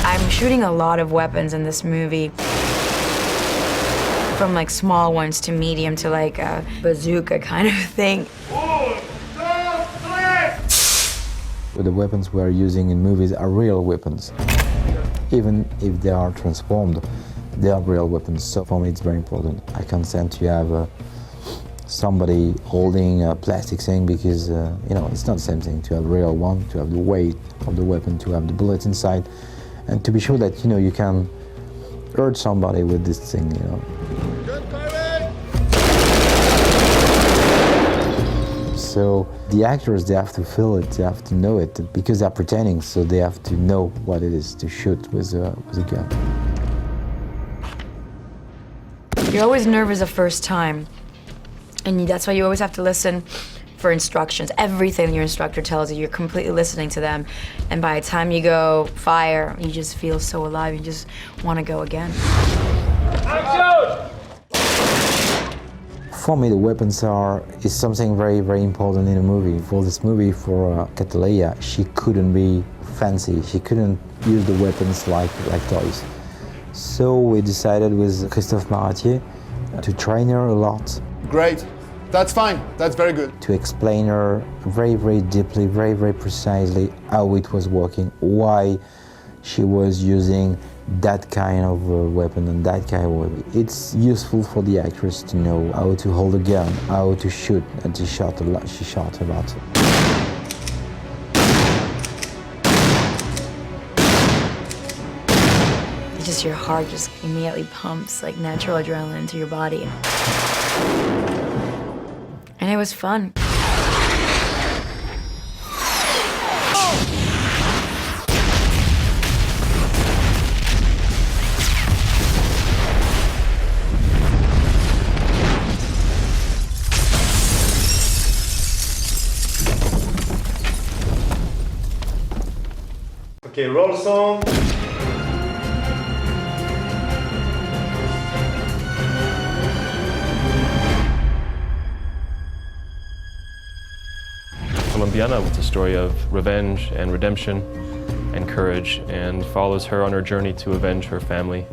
I'm shooting a lot of weapons in this movie. From like small ones to medium to like a bazooka kind of thing. The weapons we are using in movies are real weapons. Even if they are transformed, they are real weapons. So for me it's very important. I can't stand to have somebody holding a plastic thing because you know, it's not the same thing to have a real one, to have the weight of the weapon, to have the bullets inside, and to be sure that, you know, you can hurt somebody with this thing, you know. So the actors, they have to feel it, they have to know it, because they're pretending, so they have to know what it is to shoot with a gun. You're always nervous the first time, and that's why you always have to listen for instructions. Everything your instructor tells you, you're completely listening to them, and by the time you go fire, you just feel so alive, you just want to go again. Action! For me, the weapons is something very, very important in a movie. For this movie, for Catalea, she couldn't be fancy. She couldn't use the weapons like toys. So we decided with Christophe Maratier to train her a lot. Great. That's fine. That's very good. To explain her very, very deeply, very, very precisely how it was working, why she was using that kind of weapon and that kind of weapon. It's useful for the actress to know how to hold a gun, how to shoot, and she shot a lot. Just your heart just immediately pumps like natural adrenaline into your body. And it was fun. Okay, roll song. Colombiana was a story of revenge and redemption and courage, and follows her on her journey to avenge her family.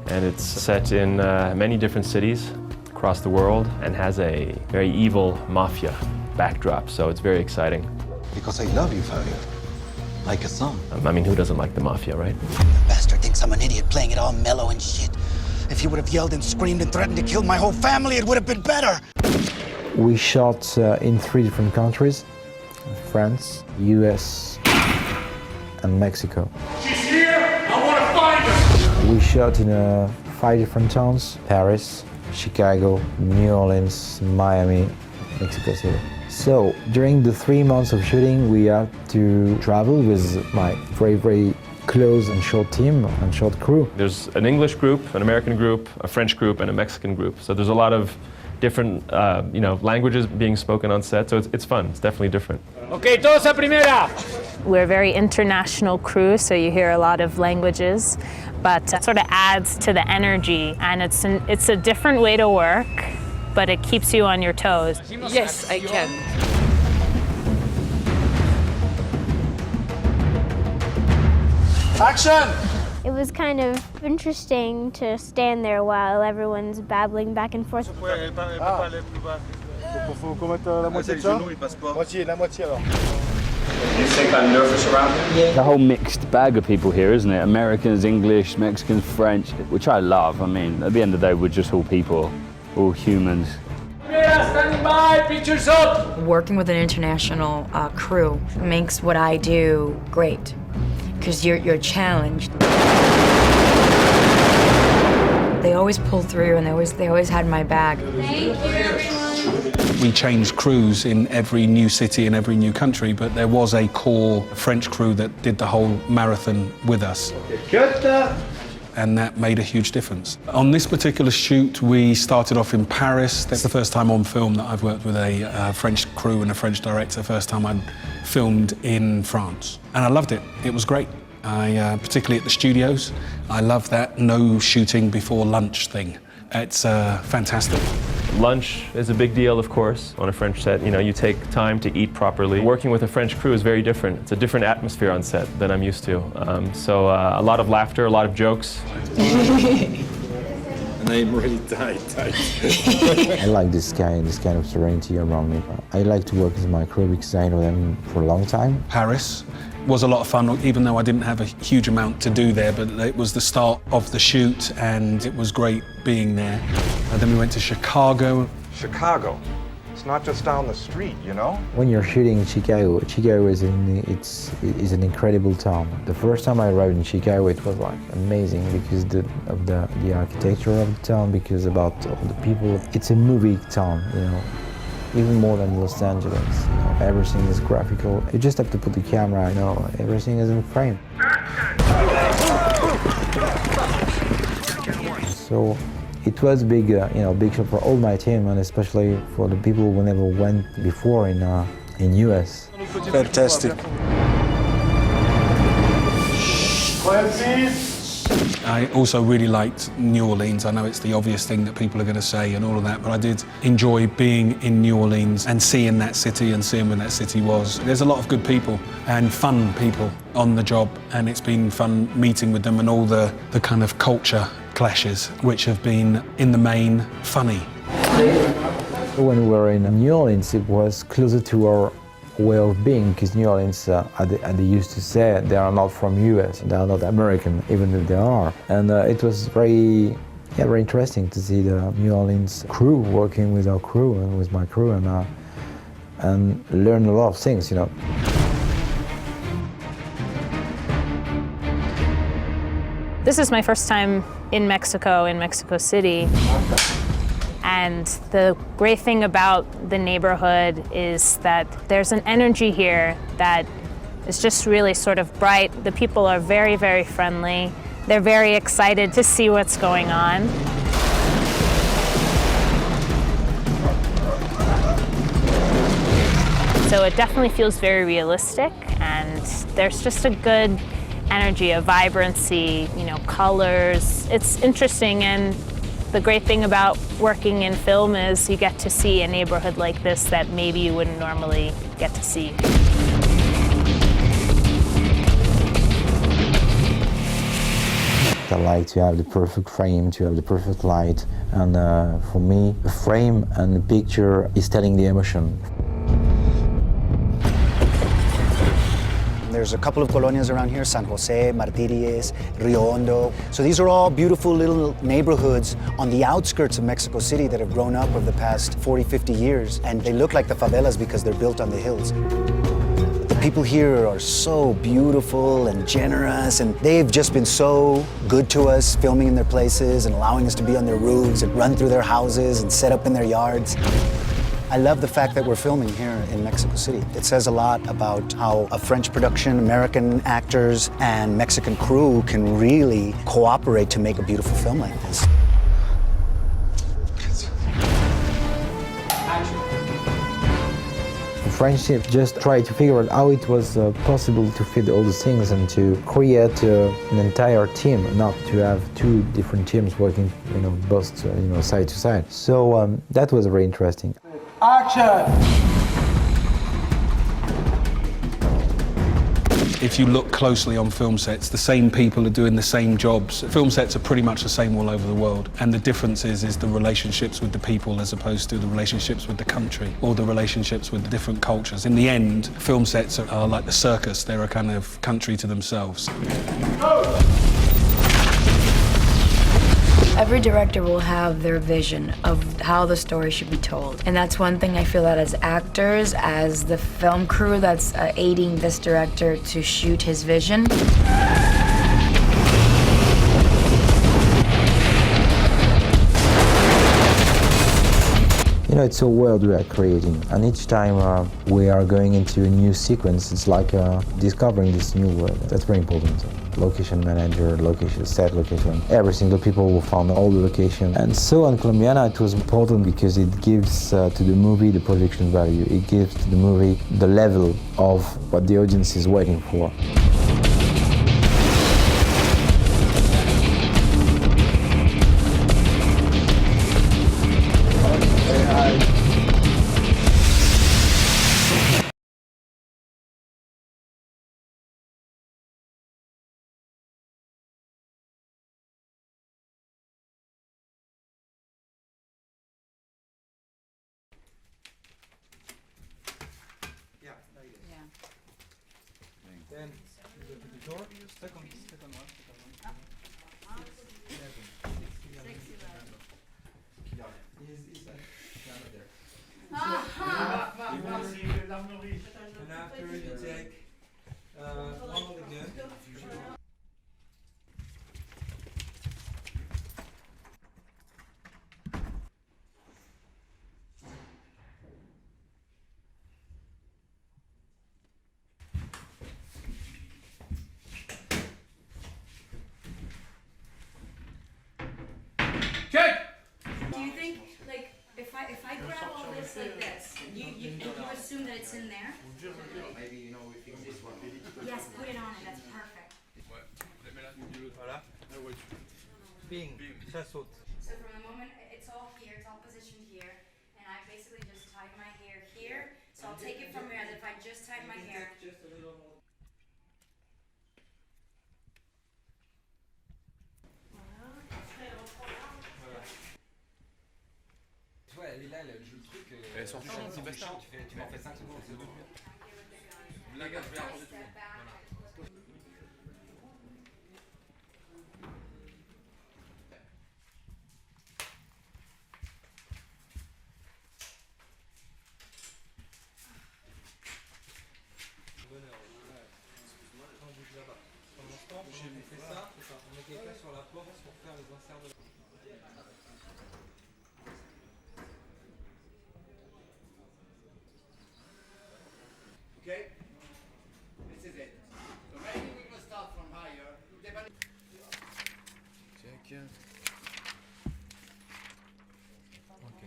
And it's set in many different cities across the world and has a very evil mafia backdrop, so it's very exciting. Because I love you, Fabio. Like a son. I mean, who doesn't like the mafia, right? The bastard thinks I'm an idiot playing it all mellow and shit. If he would have yelled and screamed and threatened to kill my whole family, it would have been better. We shot in 3 different countries: France, US, and Mexico. She's here! I want to find her! We shot in 5 different towns: Paris, Chicago, New Orleans, Miami, Mexico City. So during the 3 months of shooting, we had to travel with my very, very close and short team and short crew. There's an English group, an American group, a French group, and a Mexican group. So there's a lot of different languages being spoken on set, so it's fun. It's definitely different. Okay, todos a primera! We're a very international crew, so you hear a lot of languages, but it sort of adds to the energy, and it's a different way to work, but it keeps you on your toes. Yes, I can. Action! It was kind of interesting to stand there while everyone's babbling back and forth. You think I'm nervous around him? The whole mixed bag of people here, isn't it? Americans, English, Mexicans, French, which I love. I mean, at the end of the day, we're just all people, all humans. Standing by, pictures up! Working with an international crew makes what I do great, because you're challenged. They always pull through, and they always had my back. We changed crews in every new city and every new country, but there was a core French crew that did the whole marathon with us. And that made a huge difference. On this particular shoot, we started off in Paris. That's the first time on film that I've worked with a French crew and a French director. First time I'd filmed in France. And I loved it. It was great. Particularly at the studios. I love that no shooting before lunch thing. It's fantastic. Lunch is a big deal, of course, on a French set. You know, you take time to eat properly. Working with a French crew is very different. It's a different atmosphere on set than I'm used to. A lot of laughter, a lot of jokes. And I'm really tight. I like this kind of serenity around me. I like to work with my crew because I know them for a long time. Paris was a lot of fun, even though I didn't have a huge amount to do there, but it was the start of the shoot and it was great being there. And then we went to Chicago. Chicago. It's not just down the street, you know? When you're shooting in Chicago, Chicago is an incredible town. The first time I arrived in Chicago, it was like amazing because of the architecture of the town, because about all the people. It's a movie town, you know, even more than Los Angeles. You know, everything is graphical. You just have to put the camera, you know, everything is in frame. So it was big show for all my team, and especially for the people who never went before in US. Fantastic. I also really liked New Orleans. I know it's the obvious thing that people are going to say and all of that, but I did enjoy being in New Orleans and seeing that city and seeing where that city was. There's a lot of good people and fun people on the job, and it's been fun meeting with them and all the kind of culture clashes, which have been, in the main, funny. When we were in New Orleans, it was closer to our way of being, because New Orleans, as they used to say, they are not from US, they are not American, even if they are. And it was very interesting to see the New Orleans crew working with our crew and with my crew, and learn a lot of things, you know. This is my first time in Mexico City. And the great thing about the neighborhood is that there's an energy here that is just really sort of bright. The people are very, very friendly. They're very excited to see what's going on. So it definitely feels very realistic, and there's just a good energy, a vibrancy, you know, colors. It's interesting, and the great thing about working in film is you get to see a neighborhood like this that maybe you wouldn't normally get to see. I like to have the perfect frame, to have the perfect light, and for me, a frame and a picture is telling the emotion. There's a couple of colonias around here, San Jose, Martires, Rio Hondo. So these are all beautiful little neighborhoods on the outskirts of Mexico City that have grown up over the past 40, 50 years. And they look like the favelas because they're built on the hills. The people here are so beautiful and generous, and they've just been so good to us, filming in their places and allowing us to be on their roofs and run through their houses and set up in their yards. I love the fact that we're filming here in Mexico City. It says a lot about how a French production, American actors, and Mexican crew can really cooperate to make a beautiful film like this. The French team just tried to figure out how it was possible to fit all the things and to create an entire team, not to have two different teams working, you know, both, side to side. So that was very interesting. Action! If you look closely on film sets, the same people are doing the same jobs. Film sets are pretty much the same all over the world. And the difference is the relationships with the people as opposed to the relationships with the country or the relationships with the different cultures. In the end, film sets are like the circus. They're a kind of country to themselves. Go! Every director will have their vision of how the story should be told. And that's one thing I feel that as actors, as the film crew that's aiding this director to shoot his vision. You know, it's a world we are creating, and each time we are going into a new sequence, it's like discovering this new world. That's very important. Location manager, location set, location, everything. The people will find all the location. And so on Colombiana, it was important because it gives to the movie the production value. It gives to the movie the level of what the audience is waiting for. Then you go to the door. Second one. And after you take one on the gun. Do you think, like, if I grab all this like this, you assume that it's in there? Maybe you know we fix this one. Yes, put it on it. That's perfect. Voilà. Bing, ça saute. So from the moment it's all here, it's all positioned here, and I basically just tied my hair here. So I'll take it from here as if I just tied my hair. Just a little more. Ouais, elle est là, elle joue le truc. Elle sort du champ, petit bastard. Tu m'en fais 5 secondes, c'est tout. La gars, je vais arranger tout le monde. Voilà. On bouge là-bas. Pendant ce temps, on fait ça, c'est ça. On met quelqu'un sur la porte pour faire les inserts de. Okay, this is it. So maybe we will start from higher. Check. Ok.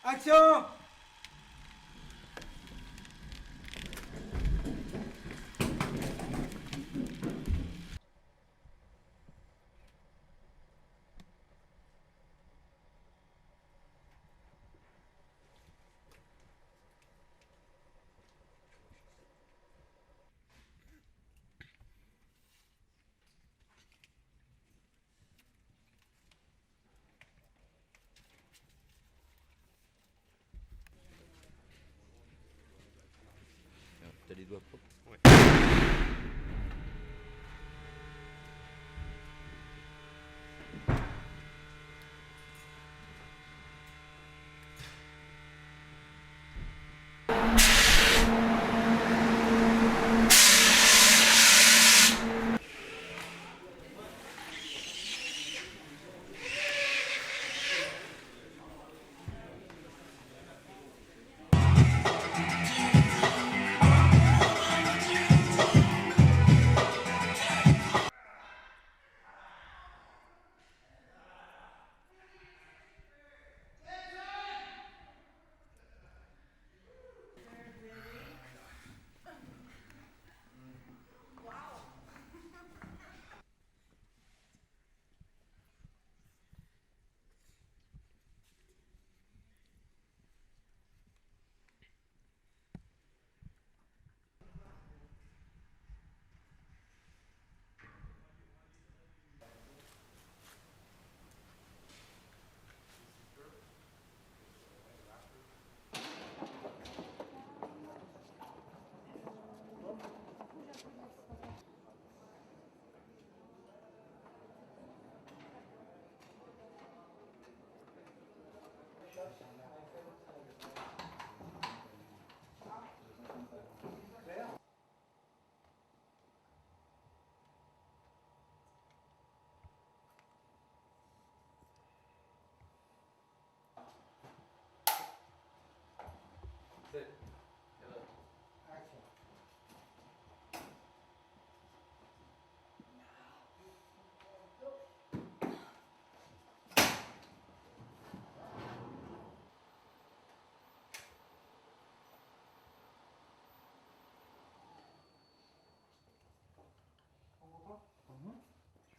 Action! T'as les doigts propres? Ouais.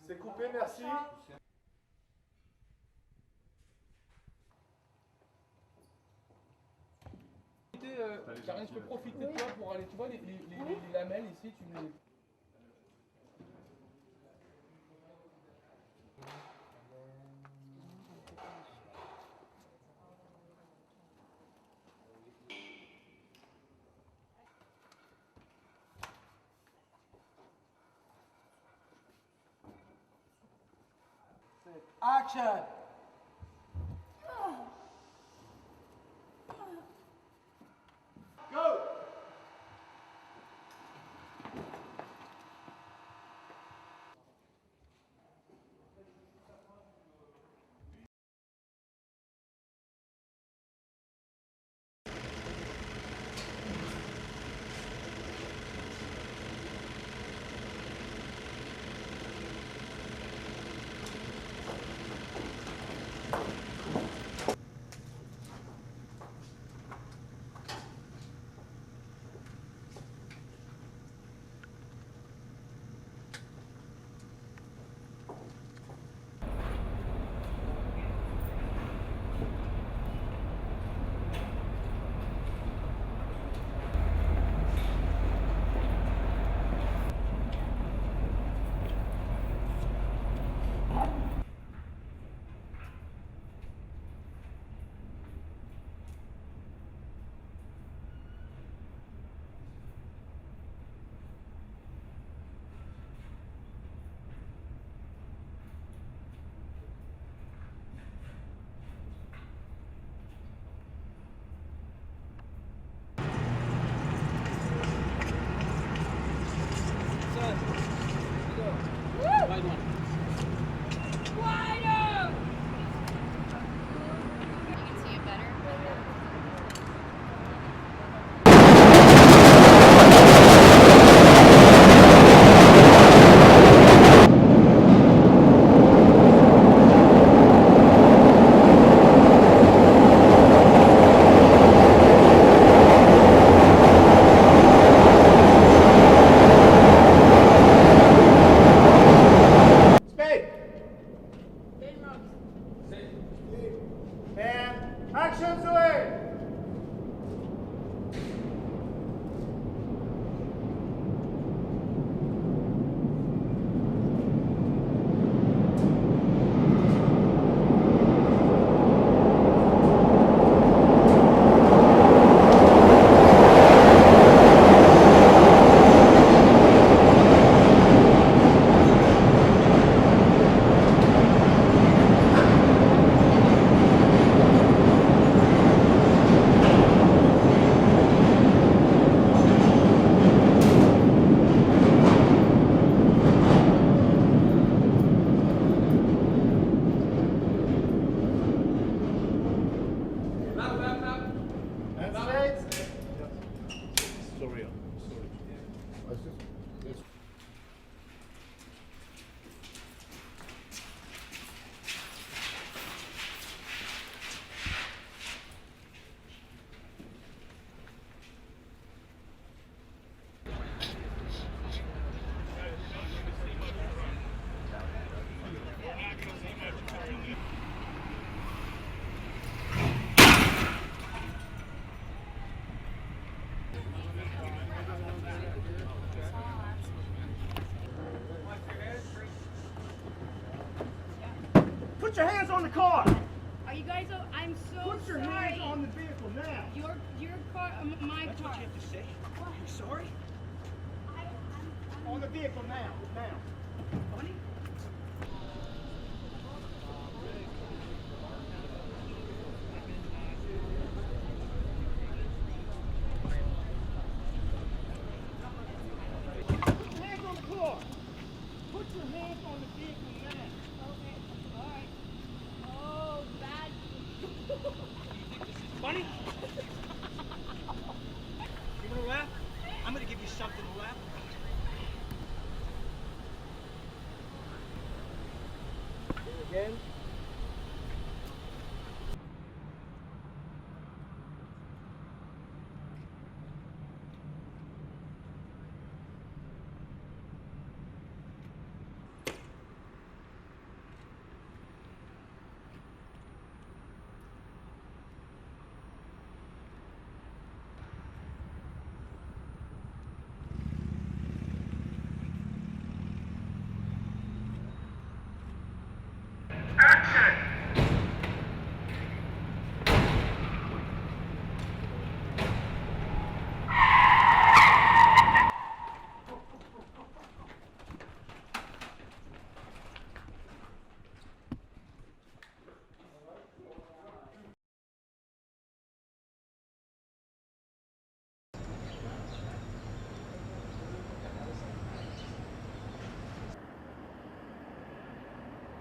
C'est coupé, merci. sais, Karine, je peux profiter de toi pour aller, tu vois, les lamelles ici, tu me les... Action! Go! Put your hands on the car. Are you guys? I'm so Put your sorry. hands on the vehicle now. Your car, my That's car. what you have to say. You're sorry? On the vehicle now. Now. Bunny? Put your hands on the car. Put your hands on the vehicle now. Okay. All right. Oh, bad. Bunny? You wanna laugh? I'm gonna give you something to laugh about. Again.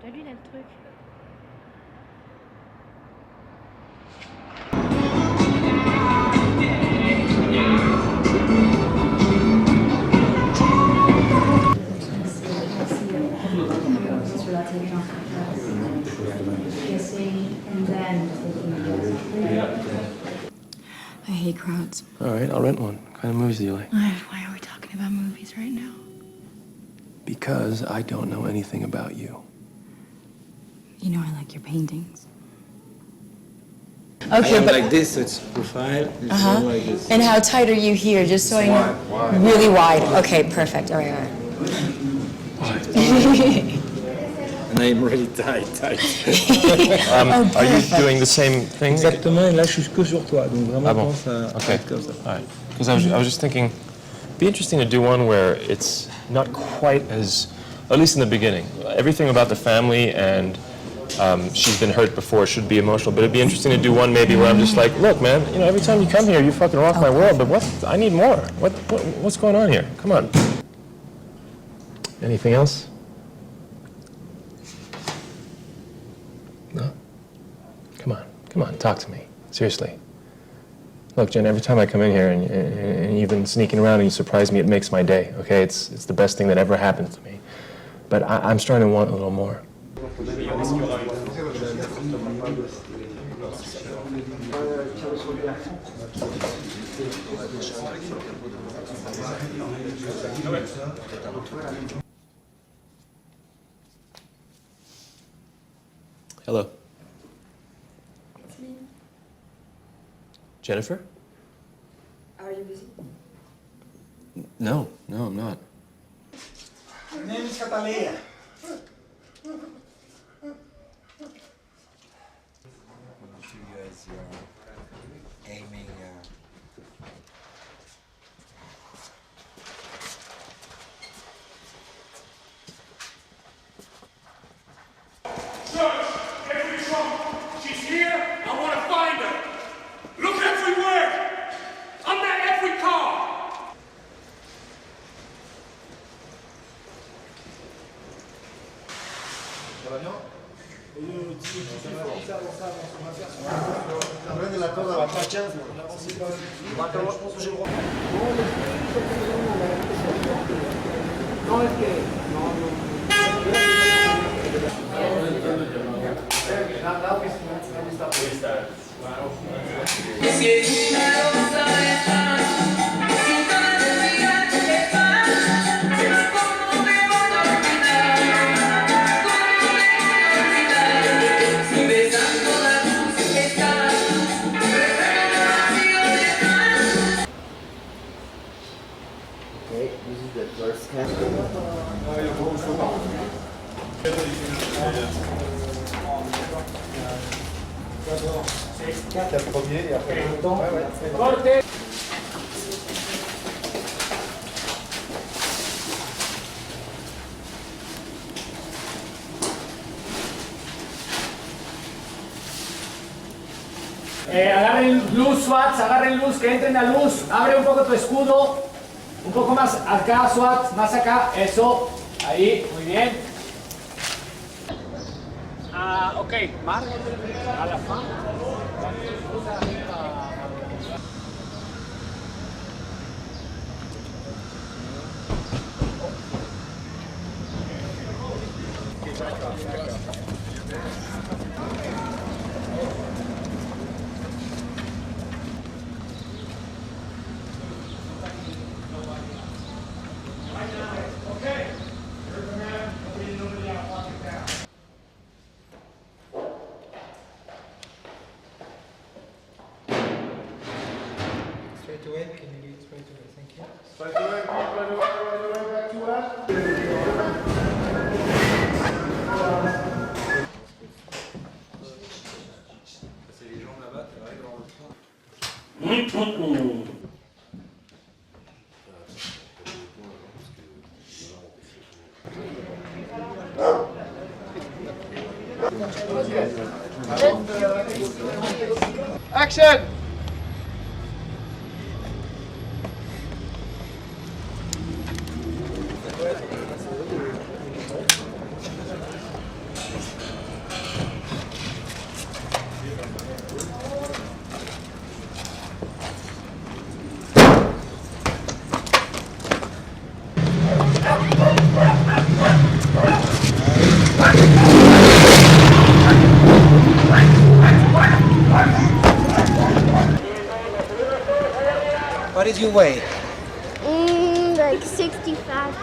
Bah lui, il a le truc. I hate crowds. All right, I'll rent one. What kind of movies do you like? Why are we talking about movies right now? Because I don't know anything about you. You know I like your paintings. Okay, but like this, so it's profile. It's uh-huh. more like this. And how tight are you here? Just so I know. Wide. Really wide. Okay, perfect. All right, all right. And I'm really tight. Are you doing the same thing? Exactement. Et là, je suis que sur toi, donc vraiment pense à Okay. être comme ça. All right. Because I was just thinking, it'd be interesting to do one where it's not quite as, at least in the beginning, everything about the family and she's been hurt before should be emotional, but it'd be interesting to do one maybe where I'm just like, look, man, you know, every time you come here, you fucking rock my world, but I need more. What's going on here? Come on. Anything else? No? Come on, talk to me. Seriously. Look, Jen, every time I come in here and you've been sneaking around and you surprise me, it makes my day, okay? It's the best thing that ever happens to me. But I'm starting to want a little more. Hello. It's me. Jennifer? Are you busy? No, I'm not. My name is Catalina. You guys are aiming. Search every trunk. She's here. I want to find her. Look everywhere. Under every car. Ça va bien? La corde va pas 15. Okay, this is the first scan. T'as le premier et après le temps. Agarren luz, SWAT, agarren luz, que entren a luz. Abre un poco tu escudo. Un poco más acá, SWAT, más acá. Eso. Ahí, muy bien. Ok, Marc, à la fin. Straight away, can you do it straight away? Thank you. Straight away, back to us. C'est les gens là-bas, t'es vrai dans le fond. Action! What did you weigh? Like 65 pounds.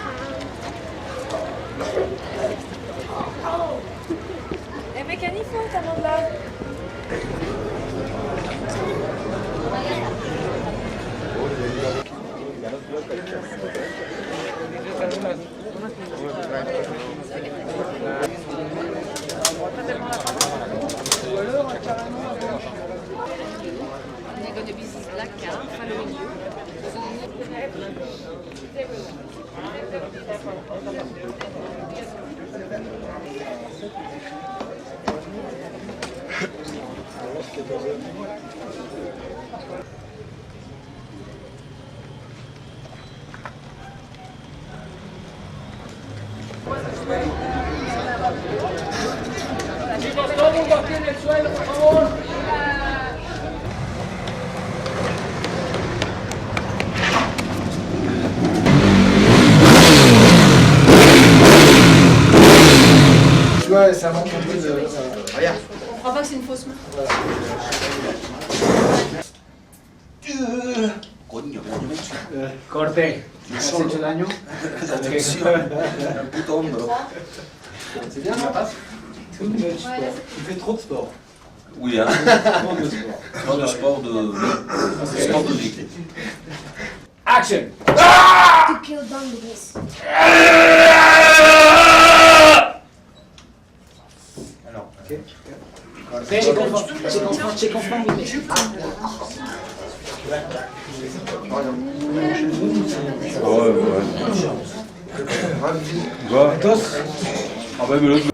Chicos, todo el mundo aquí en el suelo, por favor. Tu vois, ça manque un peu de... Regarde. On croit pas que c'est une fausse main. Corte. ¿Me has hecho daño? Un puto hombro. C'est bien, non? Tu fais trop de sport. Oui, hein. Trop de sport. Trop de sport de ligue. Action! To kill done with this. Alors, ok. Check enfant, oui, mais... Dos. Ah ben l'autre.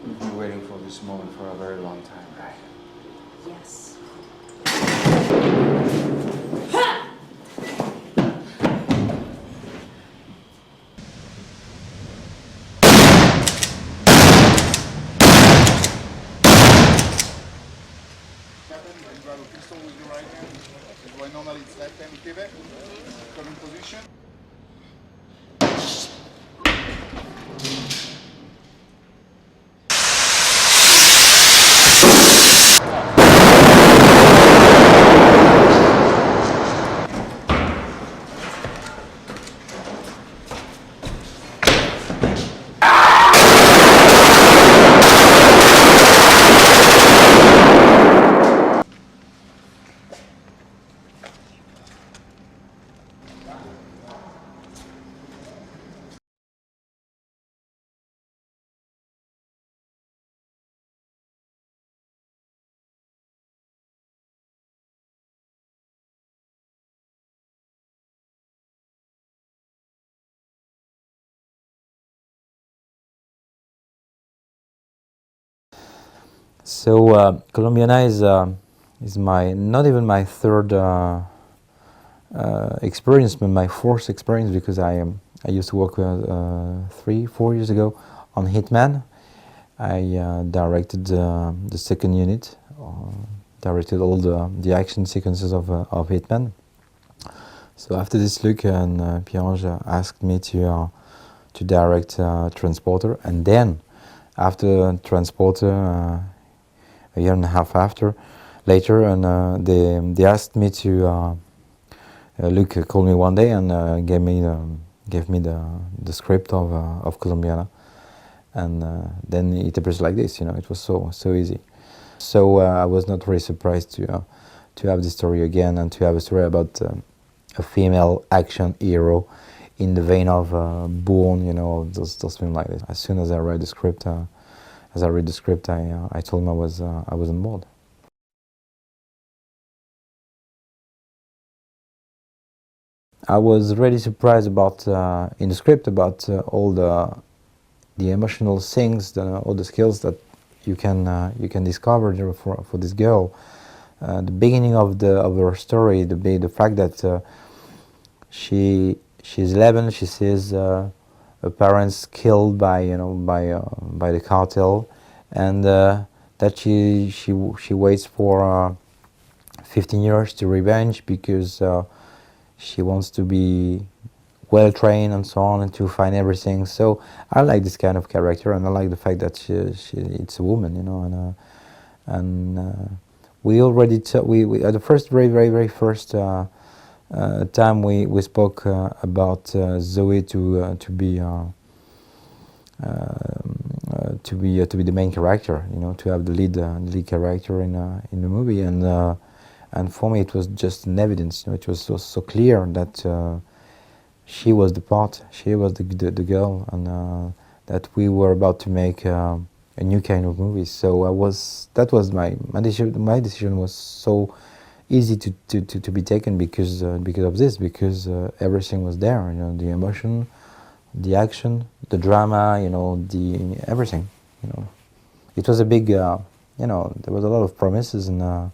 We've been waiting for this moment for a very long time, right? Yes. Normally it's left hand pivot. Come in position. So Colombiana is my not even my third experience, but my fourth experience, because I used to work 3-4 years ago on Hitman. I directed the second unit, directed all the action sequences of Hitman. So after this look, and Pierre asked me to direct Transporter, and then after Transporter, a year and a half later, and they asked me to Luc called me one day and gave me the script of Colombiana, and then it appears like this. You know, it was so easy. So I was not very surprised to have the story again, and to have a story about female action hero in the vein of Born, you know, those films like this. As soon as I read the script, I told him I was on board. I was really surprised about in the script about all the emotional things, all the skills that you can discover for this girl. The beginning of her story, the fact that she's 11, she sees her parents killed by the cartel, and that she waits for 15 years to revenge because she wants to be well trained and so on, and to find everything. So I like this kind of character, and I like the fact that it's a woman, you know, and we already we at the first very first time we spoke about Zoe to be the main character, you know, to have the lead character in the movie, and for me it was just an evidence, you know, it was so clear that she was the part, she was the girl, and that we were about to make a new kind of movie. So that was my decision was so easy to be taken because of this, because everything was there, you know, the emotion, the action, the drama, you know, everything, you know. It was a big, you know, there was a lot of promises, and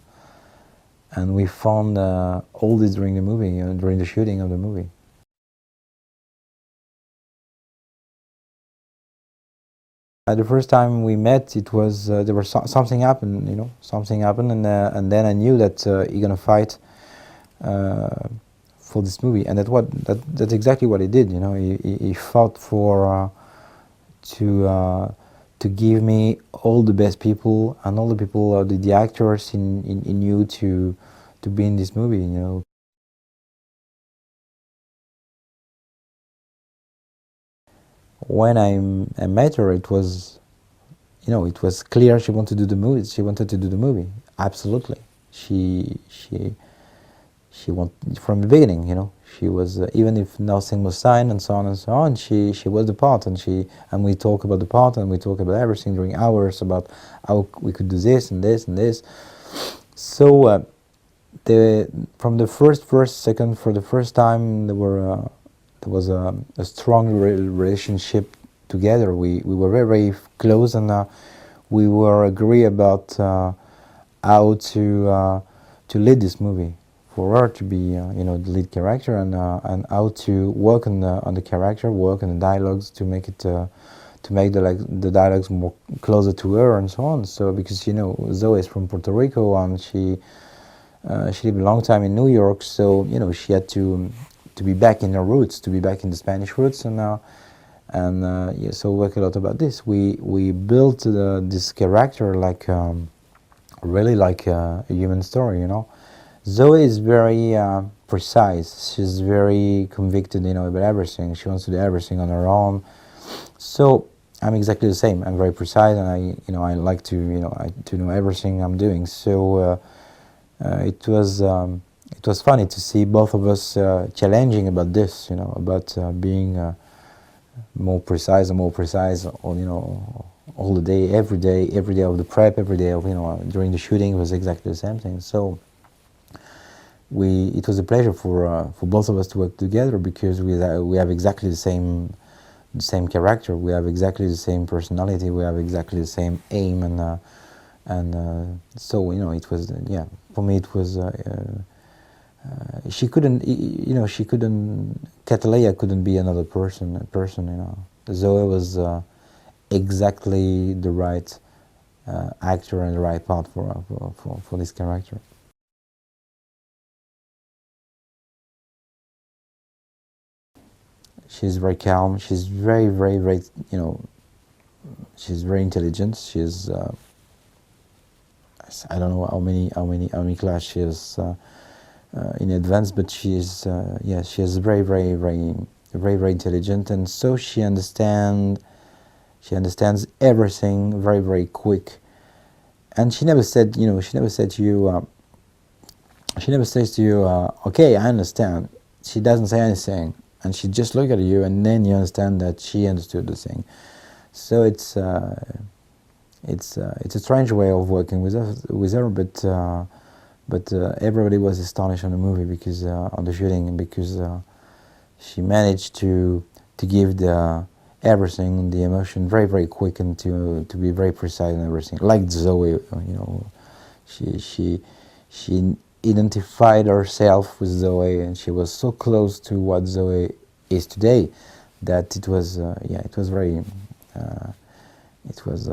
we found all this during the movie, you know, during the shooting of the movie. The first time we met, it was there was something happened, you know, something happened, and then I knew that he's gonna fight for this movie, and that's exactly what he did, you know. He fought for to give me all the best people and all the people, the actors in you to be in this movie, you know. When I met her, it was, you know, it was clear she wanted to do the movie. She wanted to do the movie. Absolutely, she wanted from the beginning. You know, she was even if nothing was signed and so on and so on. She was the part, and we talk about the part, and we talk about everything during hours about how we could do this and this and this. So from the first second, for the first time, there was a strong relationship together. We were very close, and we were agree about how to lead this movie, for her to be you know, the lead character, and how to work on the character, work on the dialogues to make it to make the dialogues more closer to her and so on. So because, you know, Zoe is from Puerto Rico, and she lived a long time in New York, so, you know, she had to be back in her roots, to be back in the Spanish roots, and yeah, so we work a lot about this. We built this character like really like a human story, you know. Zoe is very precise. She's very convicted, you know, about everything. She wants to do everything on her own. So I'm exactly the same. I'm very precise, and I like to, you know, to know everything I'm doing. So it was funny to see both of us challenging about this, you know, about being more precise and more precise, all, you know, all the day, every day of the prep, every day of, you know, during the shooting was exactly the same thing. So it was a pleasure for both of us to work together, because we have exactly the same character, we have exactly the same personality, we have exactly the same aim, and so, you know, it was, yeah, for me it was. She couldn't, you know, Cataleya couldn't be another person, you know. Zoe was exactly the right actor and the right part for this character. She's very calm. She's very, you know, she's very intelligent. She's, I don't know how many class she is in advance, but she's yeah, she is very intelligent, and so she understands everything very quick. And she never said, you know, she never says to you, okay, I understand. she doesn't say anything, and she just look at you, and then you understand that she understood the thing. So it's a strange way of working with her, but everybody was astonished on the movie because on the shooting, because she managed to give everything, the emotion, very quick, and to be very precise and everything. Like Zoe, you know, she identified herself with Zoe, and she was so close to what Zoe is today that it was very. It was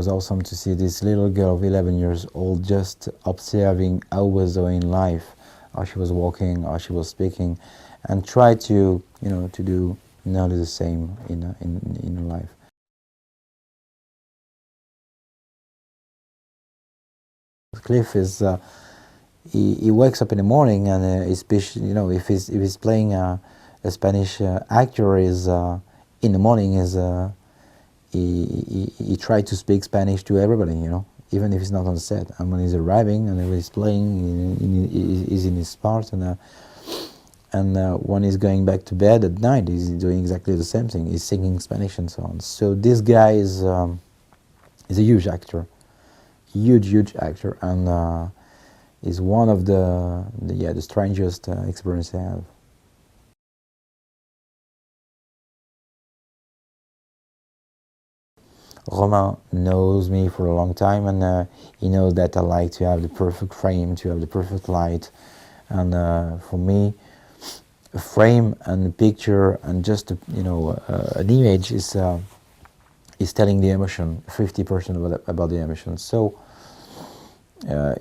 awesome to see this little girl of 11 years old just observing how was Zoe in life, how she was walking, how she was speaking, and try to do nearly the same in life. Cliff is he wakes up in the morning, and especially if he's playing a Spanish actor, is in the morning is. He tried to speak Spanish to everybody, even if he's not on set. And when he's arriving and when he's playing, he's in his part, and when he's going back to bed at night, he's doing exactly the same thing. He's singing Spanish and so on. So this guy is a huge actor, huge actor, and is one of the strangest experience I have. Romain knows me for a long time, and he knows that I like to have the perfect frame, to have the perfect light, and for me, a frame and a picture and just an image is telling the emotion, 50% about the emotion. So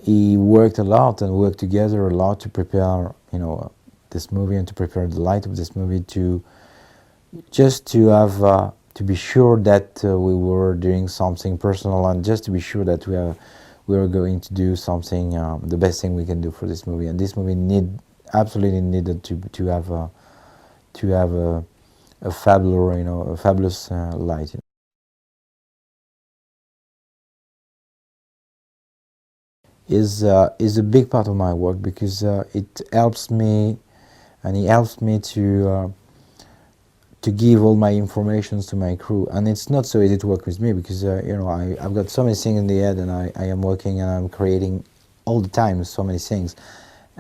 he worked a lot and worked together a lot to prepare this movie, and to prepare the light of this movie, to have. To be sure that we were doing something personal, and just to be sure that we were going to do something, the best thing we can do for this movie. And this movie absolutely needed to have a fabulous light. Is a big part of my work, because it helps me, and it helps me to give all my informations to my crew. And it's not so easy to work with me, because I've got so many things in the head, and I am working and I'm creating all the time so many things,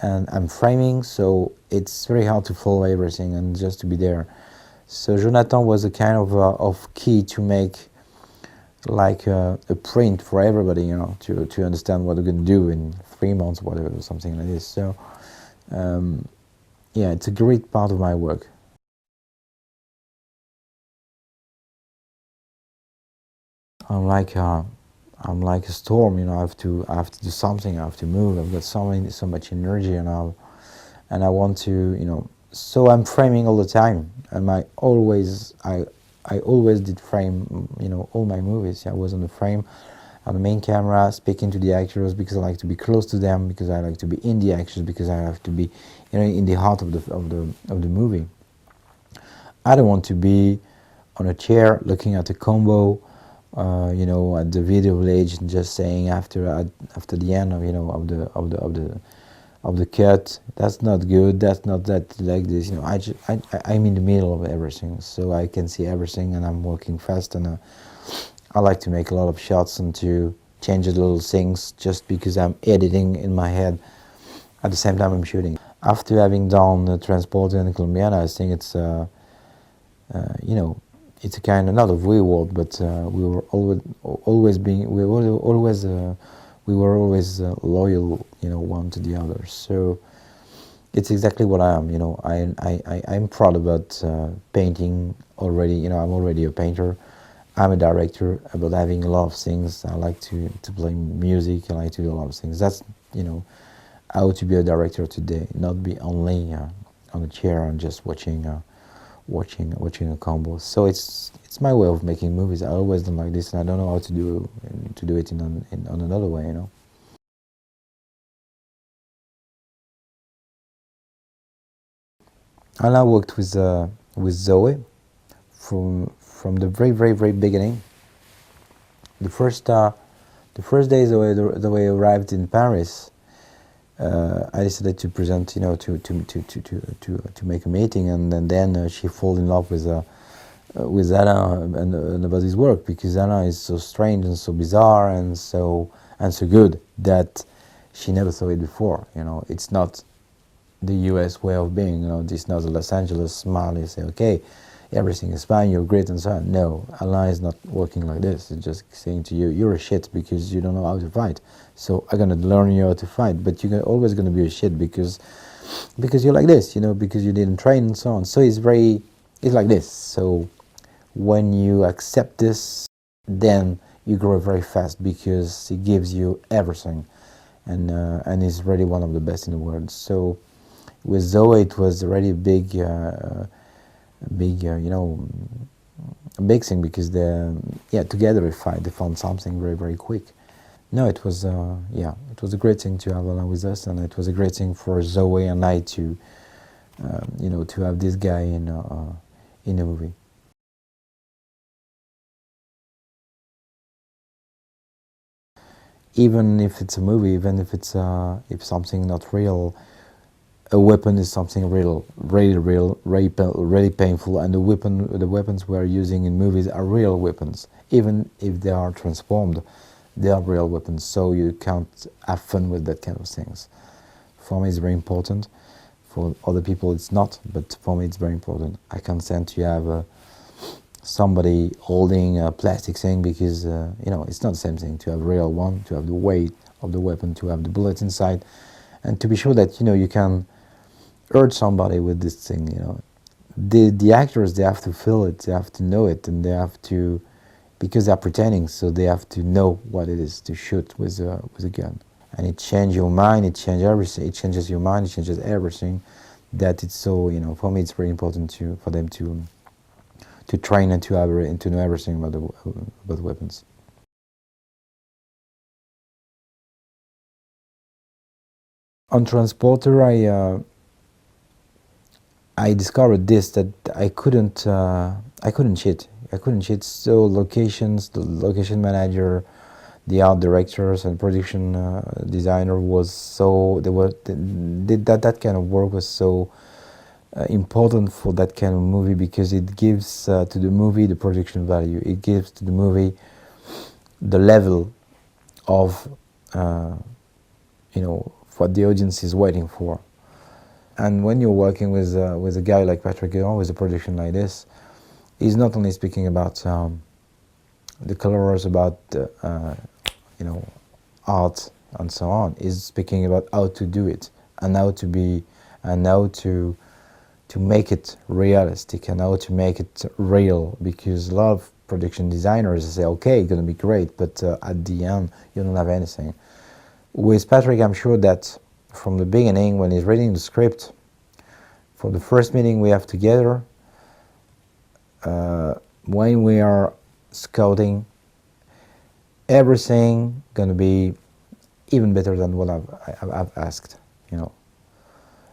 and I'm framing, so it's very hard to follow everything and just to be there. So Jonathan was a kind of key to make like a print for everybody, to understand what we're going to do in 3 months, whatever, something like this. So yeah, it's a great part of my work. I'm like a storm, I have to do something. I have to move. I've got so much energy, and I want to, so I'm framing all the time, and I always did frame, all my movies. I was on the frame, on the main camera, speaking to the actors, because I like to be close to them, because I like to be in the actors, because I have to be, in the heart of the movie. I don't want to be on a chair looking at a combo. At the video village, and just saying after the end of the cut, that's not good, that's not that like this. I'm in the middle of everything, so I can see everything, and I'm working fast, and I like to make a lot of shots and to change the little things, just because I'm editing in my head at the same time I'm shooting. After having done the Transporter and Colombiana, I think it's it's a kind of, not of reward, but we were always loyal, one to the other. So it's exactly what I am. I'm proud about painting already. I'm already a painter. I'm a director, about having a lot of things. I like to play music. I like to do a lot of things. That's how to be a director today. Not be only on a chair and just watching a combo. So it's my way of making movies. I always done like this, and I don't know how to do it on another way. I now worked with Zoe from the very beginning. The first day Zoe arrived in Paris, I decided to present, you know, to make a meeting, and then she fall in love with Anna and about his work, because Anna is so strange and so bizarre and so good that she never saw it before. You know, it's not the U.S. way of being. You know, it's not the Los Angeles smile. You say, okay, everything is fine, you're great and so on. No, Allah is not working like this. It's just saying to you, you're a shit because you don't know how to fight. So I'm gonna learn you how to fight, but you're always gonna be a shit because you're like this, you know, because you didn't train and so on. So it's like this. So when you accept this, then you grow very fast because it gives you everything, and it's really one of the best in the world. So with Zoe, it was already a big, you know, a big thing, because together they found something very, very quick. No, it was it was a great thing to have Alain with us, and it was a great thing for Zoe and I to, you know, to have this guy in a movie. Even if it's a movie, even if it's if something not real, a weapon is something real, really real, really painful, and the weapons we are using in movies are real weapons. Even if they are transformed, they are real weapons. So you can't have fun with that kind of things. For me, it's very important. For other people, it's not, but for me, it's very important. I can't stand to have somebody holding a plastic thing, because you know, it's not the same thing to have a real one, to have the weight of the weapon, to have the bullets inside, and to be sure that, you know, you can hurt somebody with this thing. You know, the actors, they have to feel it, they have to know it, and they have to, because they're pretending, so they have to know what it is to shoot with a gun. And it changes your mind, it changes everything, it changes your mind, it changes everything. That it's so, you know, for me it's very important for them to train and to know everything about the weapons. On Transporter, I discovered this, that I couldn't cheat. I couldn't cheat. So locations, the location manager, the art directors and production designer was so, that kind of work was so important for that kind of movie, because it gives to the movie the production value. It gives to the movie the level of you know, what the audience is waiting for. And when you're working with a guy like Patrick, with a production like this, he's not only speaking about the colors, about you know, art and so on. He's speaking about how to do it, and how to be, and how to make it realistic, and how to make it real. Because a lot of production designers say, okay, it's gonna be great, but at the end you don't have anything. With Patrick, I'm sure that from the beginning, when he's reading the script, for the first meeting we have together, when we are scouting, everything gonna be even better than what I've asked, you know.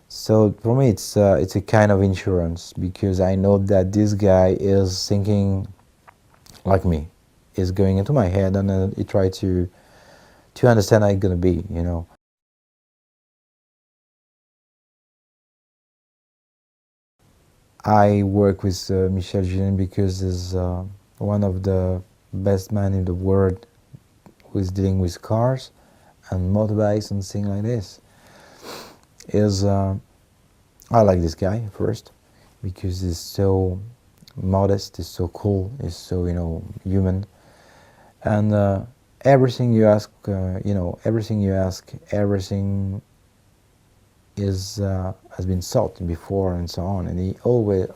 So for me, it's a kind of insurance, because I know that this guy is thinking like me, is going into my head, and he try to understand how it's gonna be, you know. I work with Michel Julien because he's one of the best men in the world who is dealing with cars and motorbikes and things like this. I like this guy first because he's so modest, he's so cool, he's so, you know, human, and everything you ask, you know, everything is has been thought before and so on, and he always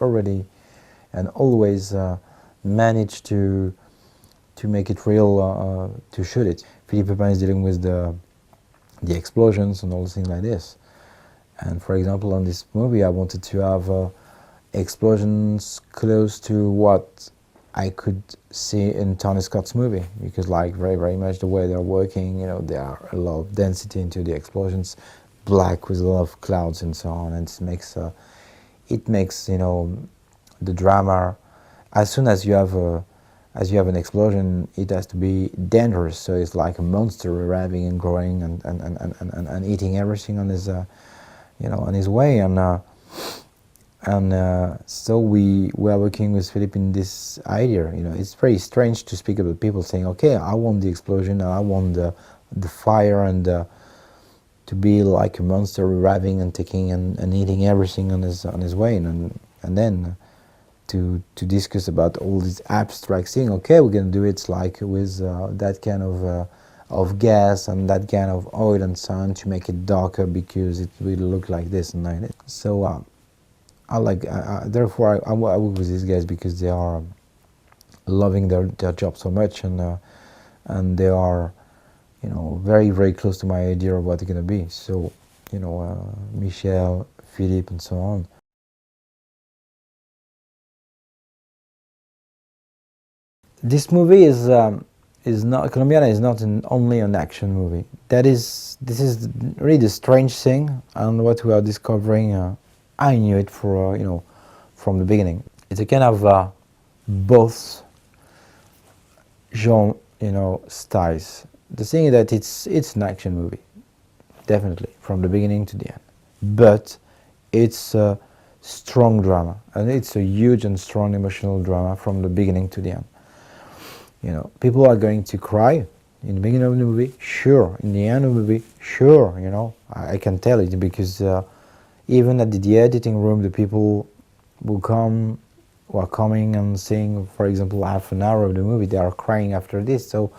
managed to make it real, to shoot it. Philippe Pepin is dealing with the explosions and all the things like this. And for example, on this movie, I wanted to have explosions close to what I could see in Tony Scott's movie, because like very much the way they're working, you know, there are a lot of density into the explosions, black with a lot of clouds and so on, and it makes you know, the drama. As soon as you have as you have an explosion, it has to be dangerous. So it's like a monster arriving and growing and eating everything on his, on his way. So we were working with Philip in this idea. It's very strange to speak about people saying, okay, I want the explosion, I want the fire, and to be like a monster arriving and taking and eating everything on his way, and then to discuss about all these abstract things. Okay, we're gonna do it like with that kind of gas and that kind of oil and so on to make it darker because it will look like this and like that. So therefore I work with these guys because they are loving their job so much, and they are very, very close to my idea of what it's gonna be. So Michel, Philippe, and so on. This movie is not, Colombiana is not only an action movie. This is really the strange thing, and what we are discovering. I knew it for from the beginning. It's a kind of both genre styles. The thing is that it's an action movie, definitely from the beginning to the end. But it's a strong drama, and it's a huge and strong emotional drama from the beginning to the end. People are going to cry in the beginning of the movie, sure. In the end of the movie, sure. I can tell it because even at the editing room, the people who are coming and seeing, for example, half an hour of the movie, they are crying after this. So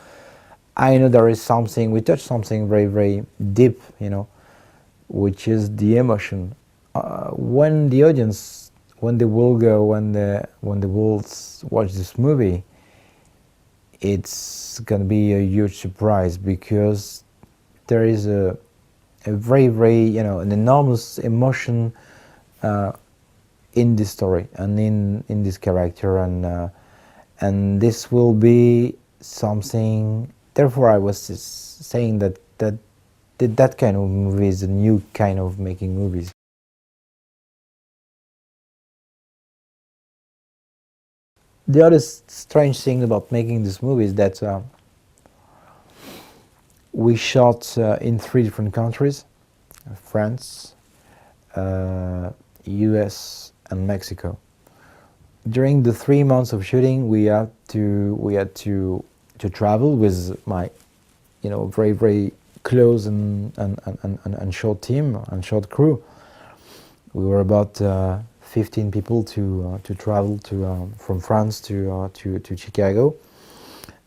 I know there is something, we touch something very, very deep, which is the emotion. When the audience, when they will go, when they will watch this movie, it's gonna be a huge surprise because there is a very, very, an enormous emotion in this story and in this character, and this will be something. Therefore, I was saying that kind of movie is a new kind of making movies. The other strange thing about making this movie is that we shot in 3 different countries: France, US, and Mexico. During the 3 months of shooting, we had to travel with my, very, very close and short team and short crew. We were about 15 people to travel from France to Chicago,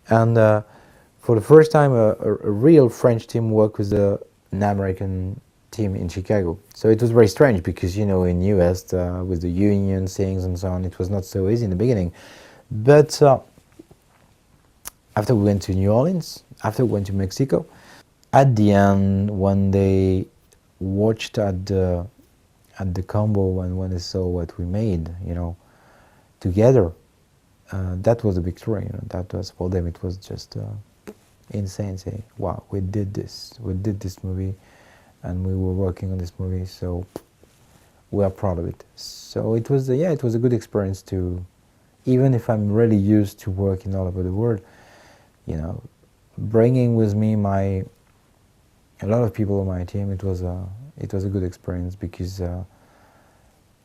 and for the first time a real French team worked with an American team in Chicago. So it was very strange because in US with the union things and so on, it was not so easy in the beginning. But after we went to New Orleans, after we went to Mexico, at the end, when they watched at the combo and when they saw what we made, together, that was a victory. That was for them. It was just insane. Saying, "Wow, we did this. We did this movie, and we were working on this movie. So we are proud of it." So it was, it was a good experience to, even if I'm really used to working all over the world, bringing with me a lot of people on my team. It was a good experience because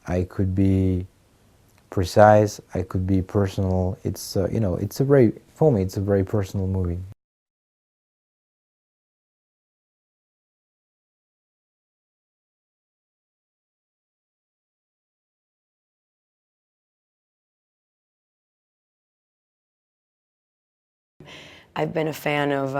I could be precise, I could be personal. It's for me it's a very personal movie. I've been a fan of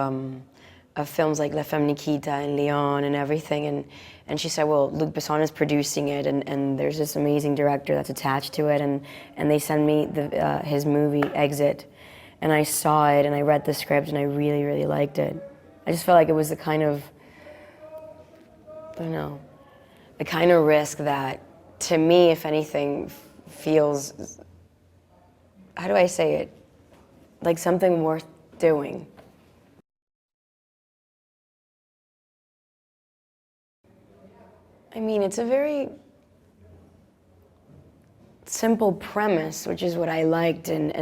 films like La Femme Nikita and Leon and everything, and she said, well, Luc Besson is producing it, and there's this amazing director that's attached to it, and they send me his movie, Exit, and I saw it, and I read the script, and I really, really liked it. I just felt like it was the kind of, I don't know, the kind of risk that, to me, if anything, feels, how do I say it, like something worth doing. I mean, it's a very simple premise, which is what I liked, and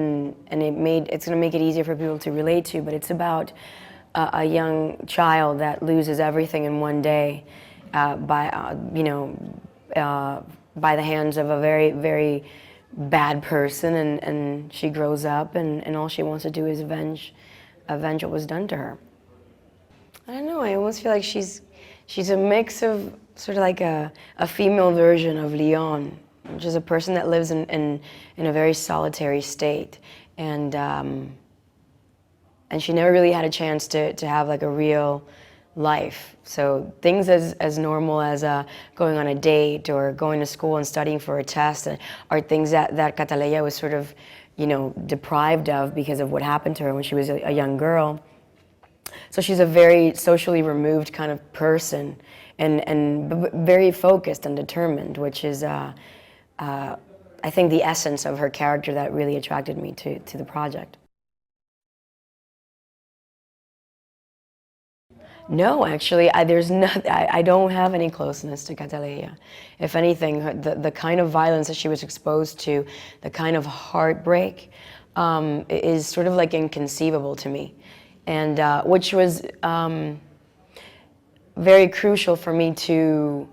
it's going to make it easier for people to relate to. But it's about a young child that loses everything in one day by the hands of a very, very bad person, and she grows up, and all she wants to do is avenge what was done to her. I don't know, I almost feel like she's a mix of sort of like a female version of Leona, which is a person that lives in a very solitary state, and she never really had a chance to have like a real life. So things as normal as going on a date or going to school and studying for a test are things that Cataleya was sort of, deprived of because of what happened to her when she was a young girl. So she's a very socially removed kind of person, and very focused and determined, which is, I think, the essence of her character that really attracted me to the project. No, actually, I don't have any closeness to Cataleya. If anything, the kind of violence that she was exposed to, the kind of heartbreak, is sort of like inconceivable to me, and which was very crucial for me to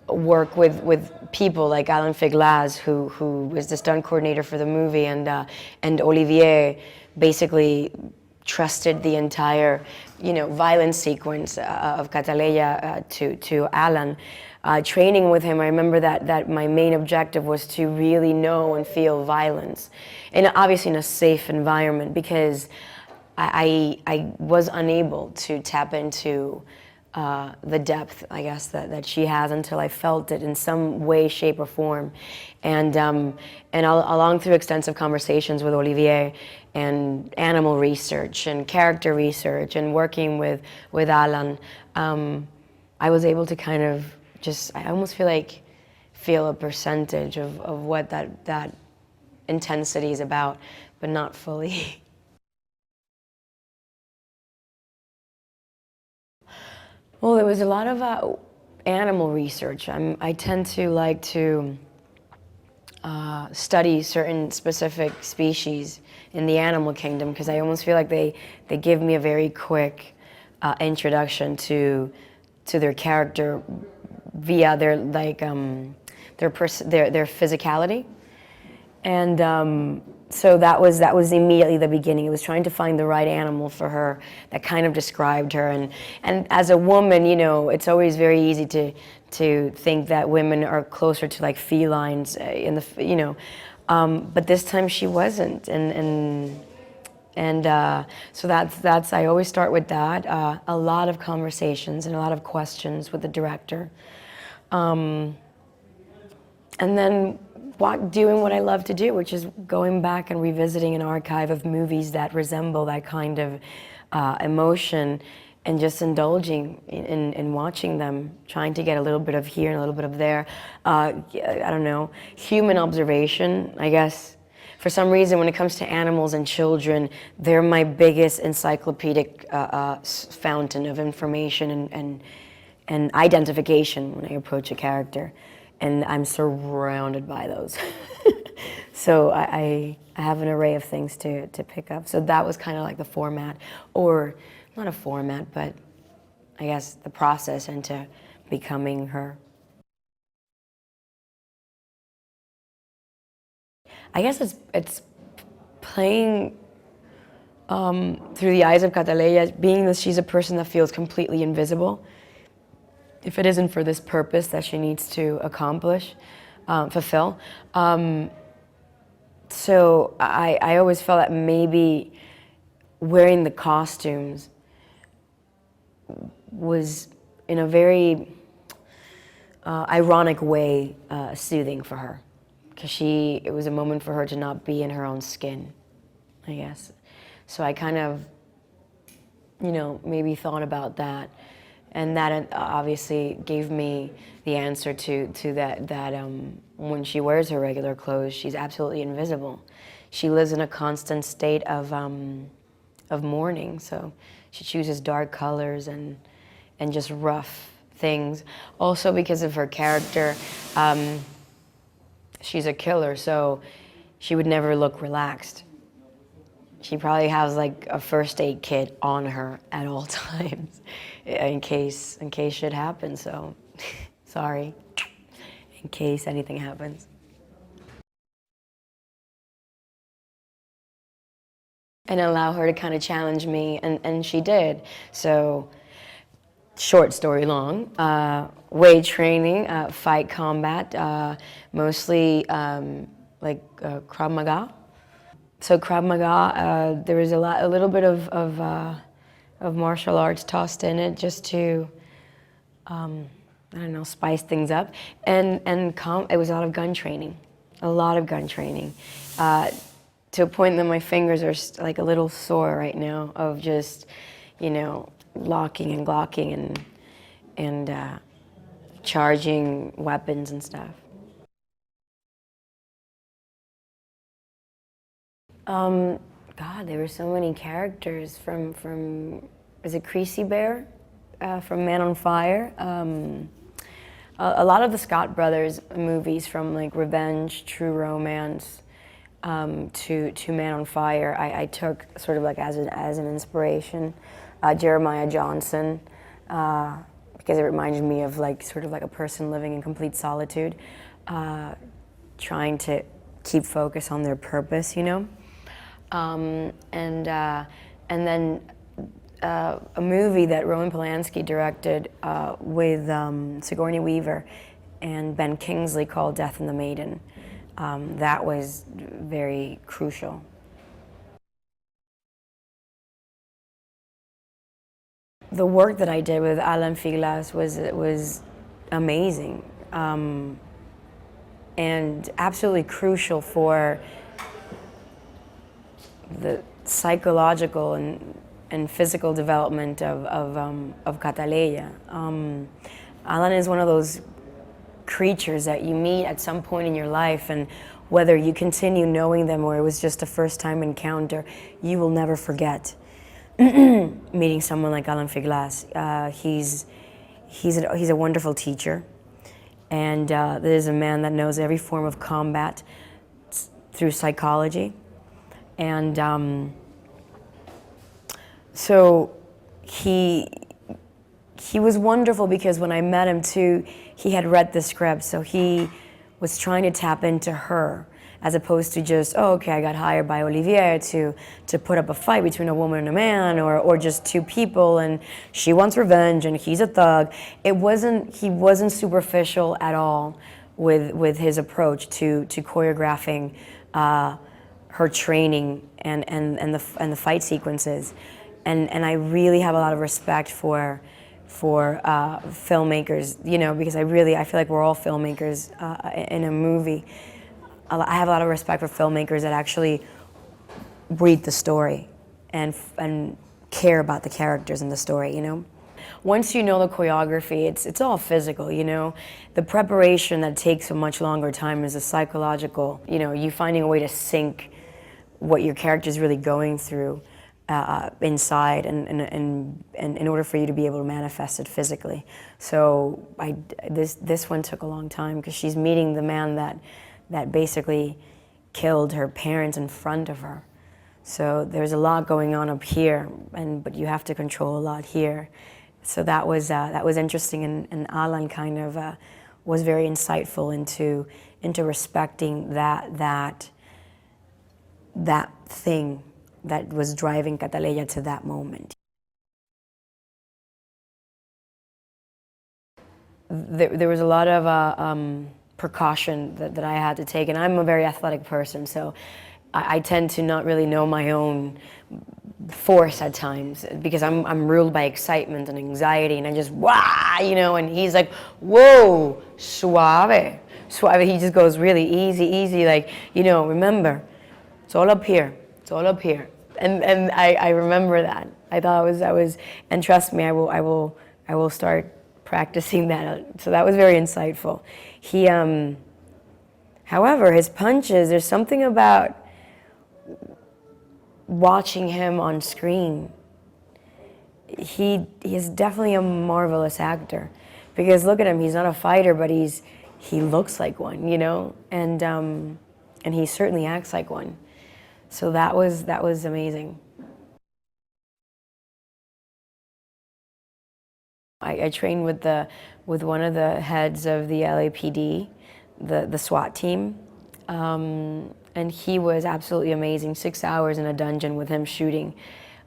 work with people like Alain Figlaz, who was the stunt coordinator for the movie, and Olivier basically trusted the entire, violence sequence of Cataleya to Alan. Training with him, I remember that my main objective was to really know and feel violence, and obviously in a safe environment, because I was unable to tap into the depth, I guess, that she has until I felt it in some way, shape, or form. And along through extensive conversations with Olivier, and animal research, and character research, and working with Alan, I was able to kind of I almost feel a percentage of what that intensity is about, but not fully. Well, there was a lot of animal research. I tend to like to study certain specific species in the animal kingdom, because I almost feel like they give me a very quick introduction to their character via their physicality, and so that was immediately the beginning. It was trying to find the right animal for her that kind of described her, and as a woman, it's always very easy to think that women are closer to like felines but this time she wasn't, and so that's I always start with that. A lot of conversations and a lot of questions with the director, and then doing what I love to do, which is going back and revisiting an archive of movies that resemble that kind of emotion, and just indulging in watching them, trying to get a little bit of here and a little bit of there. I don't know, human observation, I guess. For some reason, when it comes to animals and children, they're my biggest encyclopedic fountain of information and identification when I approach a character. And I'm surrounded by those. So I have an array of things to pick up. So that was kind of like the format, or not a format, but I guess the process into becoming her. I guess it's playing through the eyes of Cataleya, being that she's a person that feels completely invisible, if it isn't for this purpose that she needs to accomplish, fulfill. So I always felt that maybe wearing the costumes was, in a very ironic way, soothing for her, because it was a moment for her to not be in her own skin, I guess. So I kind of, maybe thought about that. And that obviously gave me the answer to that when she wears her regular clothes, she's absolutely invisible. She lives in a constant state of mourning, so she chooses dark colors and just rough things. Also because of her character, she's a killer, so she would never look relaxed. She probably has like a first aid kit on her at all times in case shit happens, so sorry, in case anything happens. And allow her to kind of challenge me, and she did. So, short story long, weight training, fight combat, mostly like Krav Maga. So Krav Maga, there was a little bit of martial arts tossed in it just to, I don't know, spice things up. And it was a lot of gun training, to a point that my fingers are like a little sore right now of just, you know, locking and glocking and charging weapons and stuff. God, there were so many characters from is it Creasy Bear from Man on Fire? A lot of the Scott Brothers movies, from like Revenge, True Romance, to Man on Fire, I took sort of like as an inspiration. Jeremiah Johnson, because it reminded me of like sort of like a person living in complete solitude, trying to keep focus on their purpose, you know. And then a movie that Roman Polanski directed with Sigourney Weaver and Ben Kingsley called Death and the Maiden. That was very crucial. The work that I did with Alan Figlas was amazing and absolutely crucial for the psychological and physical development of Cataleya. Alan is one of those creatures that you meet at some point in your life, and whether you continue knowing them or it was just a first-time encounter, you will never forget meeting someone like Alan Figlas. He's a wonderful teacher, and there's a man that knows every form of combat through psychology. And so he was wonderful because when I met him too, he had read the script, so he was trying to tap into her as opposed to just, oh, okay, I got hired by Olivier to put up a fight between a woman and a man, or just two people and she wants revenge and he's a thug. He wasn't superficial at all with his approach to choreographing her training and the fight sequences, and I really have a lot of respect for filmmakers, you know, because I feel like we're all filmmakers in a movie. I have a lot of respect for filmmakers that actually read the story and care about the characters in the story, you know. Once you know the choreography, it's all physical, you know. The preparation that takes a much longer time is the psychological, you know, you finding a way to sync what your character is really going through inside, and in order for you to be able to manifest it physically. So this one took a long time because she's meeting the man that basically killed her parents in front of her. So there's a lot going on up here, but you have to control a lot here. So that was interesting, and Alan kind of was very insightful into respecting that thing that was driving Cataleya to that moment. There was a lot of precaution that I had to take, and I'm a very athletic person, so I tend to not really know my own force at times because I'm ruled by excitement and anxiety, and I just wah, you know. And he's like, whoa, suave. He just goes really easy, like, you know. Remember, it's all up here. It's all up here. And I remember that. I thought I was, and trust me, I will start practicing that. So that was very insightful. He, however, his punches, there's something about watching him on screen. He is definitely a marvelous actor, because look at him, he's not a fighter, but he's he looks like one, you know, and he certainly acts like one. So that was amazing. I trained with one of the heads of the LAPD, the SWAT team, and he was absolutely amazing. 6 hours in a dungeon with him shooting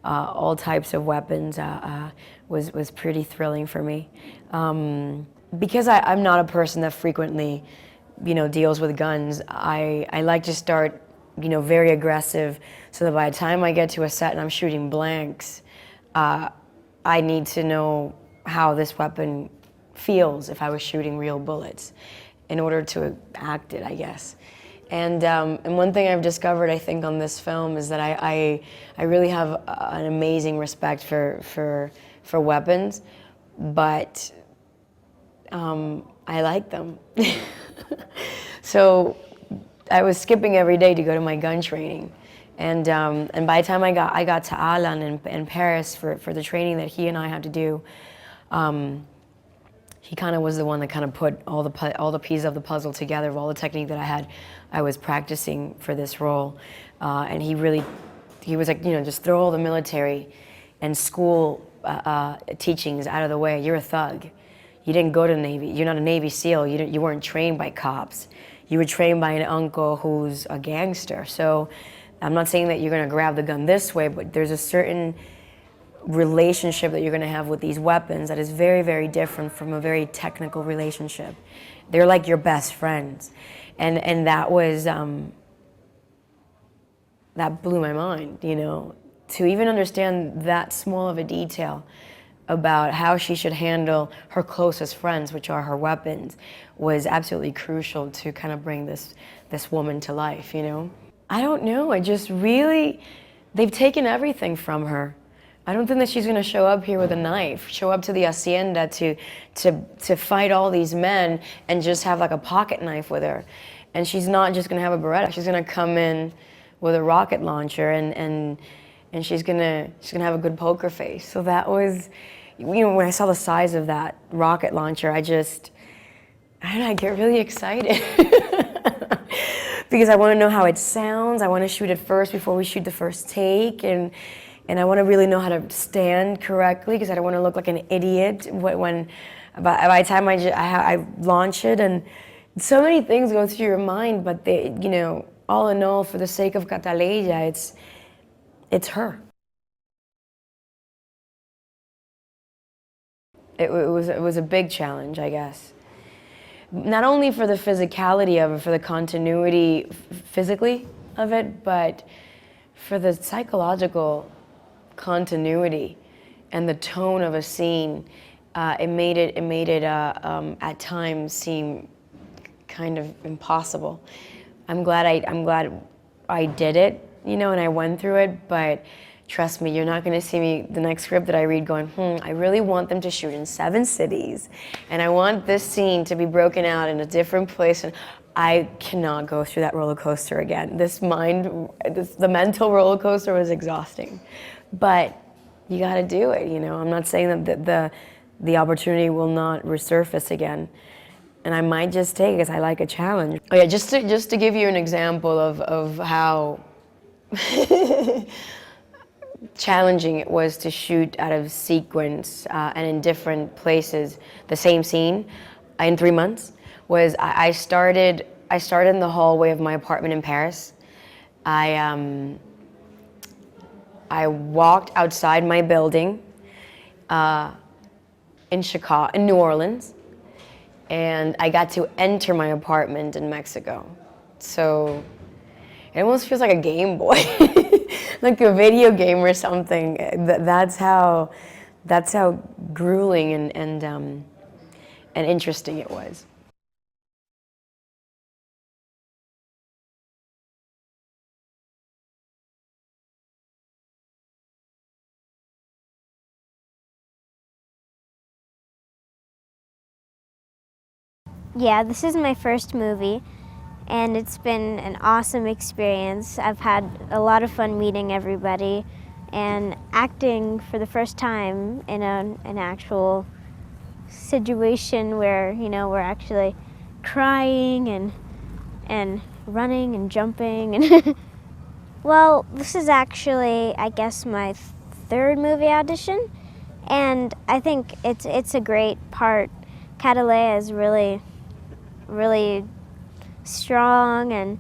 all types of weapons was pretty thrilling for me. Because I'm not a person that frequently, you know, deals with guns, I like to start, you know, very aggressive, so that by the time I get to a set and I'm shooting blanks, I need to know how this weapon feels if I was shooting real bullets in order to act it, I guess. And one thing I've discovered, I think, on this film is that I really have an amazing respect for weapons, but I like them. So I was skipping every day to go to my gun training. And by the time I got to Alan in Paris for the training that he and I had to do, he kind of was the one that kind of put all the pieces of the puzzle together of all the technique that I was practicing for this role. And he was like, you know, just throw all the military and school teachings out of the way. You're a thug. You didn't go to the Navy. You're not a Navy SEAL. You weren't trained by cops. You were trained by an uncle who's a gangster. So I'm not saying that you're going to grab the gun this way, but there's a certain relationship that you're going to have with these weapons that is very, very different from a very technical relationship. They're like your best friends. And that was, that blew my mind, you know, to even understand that small of a detail about how she should handle her closest friends, which are her weapons, was absolutely crucial to kind of bring this woman to life, you know? I don't know, I just really, they've taken everything from her. I don't think that she's gonna show up here with a knife, show up to the hacienda to fight all these men and just have like a pocket knife with her. And she's not just gonna have a Beretta, she's gonna come in with a rocket launcher and she's gonna have a good poker face. So that was, you know, when I saw the size of that rocket launcher, I don't know, I get really excited. Because I want to know how it sounds. I want to shoot it first before we shoot the first take, and I want to really know how to stand correctly because I don't want to look like an idiot when by the time I launch it. And so many things go through your mind, but they, you know, all in all, for the sake of Cataleya, it's her. It was a big challenge, I guess. Not only for the physicality of it, for the continuity physically of it, but for the psychological continuity and the tone of a scene. It made it at times seem kind of impossible. I'm glad I did it, you know, and I went through it, but trust me, you're not going to see me, the next script that I read, going, I really want them to shoot in 7 cities, and I want this scene to be broken out in a different place, and I cannot go through that roller coaster again. The mental roller coaster was exhausting, but you got to do it, you know. I'm not saying that the opportunity will not resurface again, and I might just take it because I like a challenge. Oh yeah, just to give you an example of how challenging it was to shoot out of sequence and in different places the same scene in 3 months was I started in the hallway of my apartment in Paris. I walked outside my building in New Orleans, and I got to enter my apartment in Mexico. So it almost feels like a Game Boy. Like a video game or something. That's how grueling and interesting it was. Yeah, this is my first movie, and it's been an awesome experience. I've had a lot of fun meeting everybody and acting for the first time in an actual situation where, you know, we're actually crying and running and jumping. And well, this is actually, I guess, my third movie audition, and I think it's a great part. Catalea is really, really strong and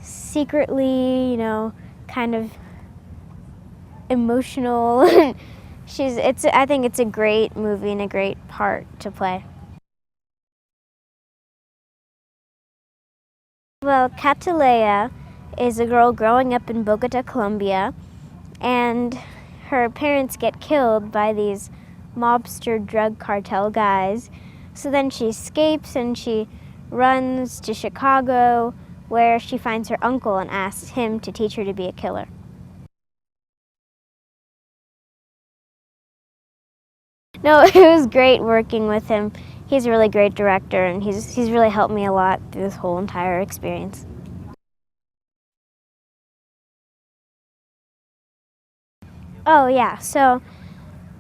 secretly, you know, kind of emotional. I think it's a great movie and a great part to play. Well, Catalea is a girl growing up in Bogota, Colombia, and her parents get killed by these mobster drug cartel guys. So then she escapes and she runs to Chicago, where she finds her uncle and asks him to teach her to be a killer. No, it was great working with him. He's a really great director, and he's really helped me a lot through this whole entire experience. Oh yeah, so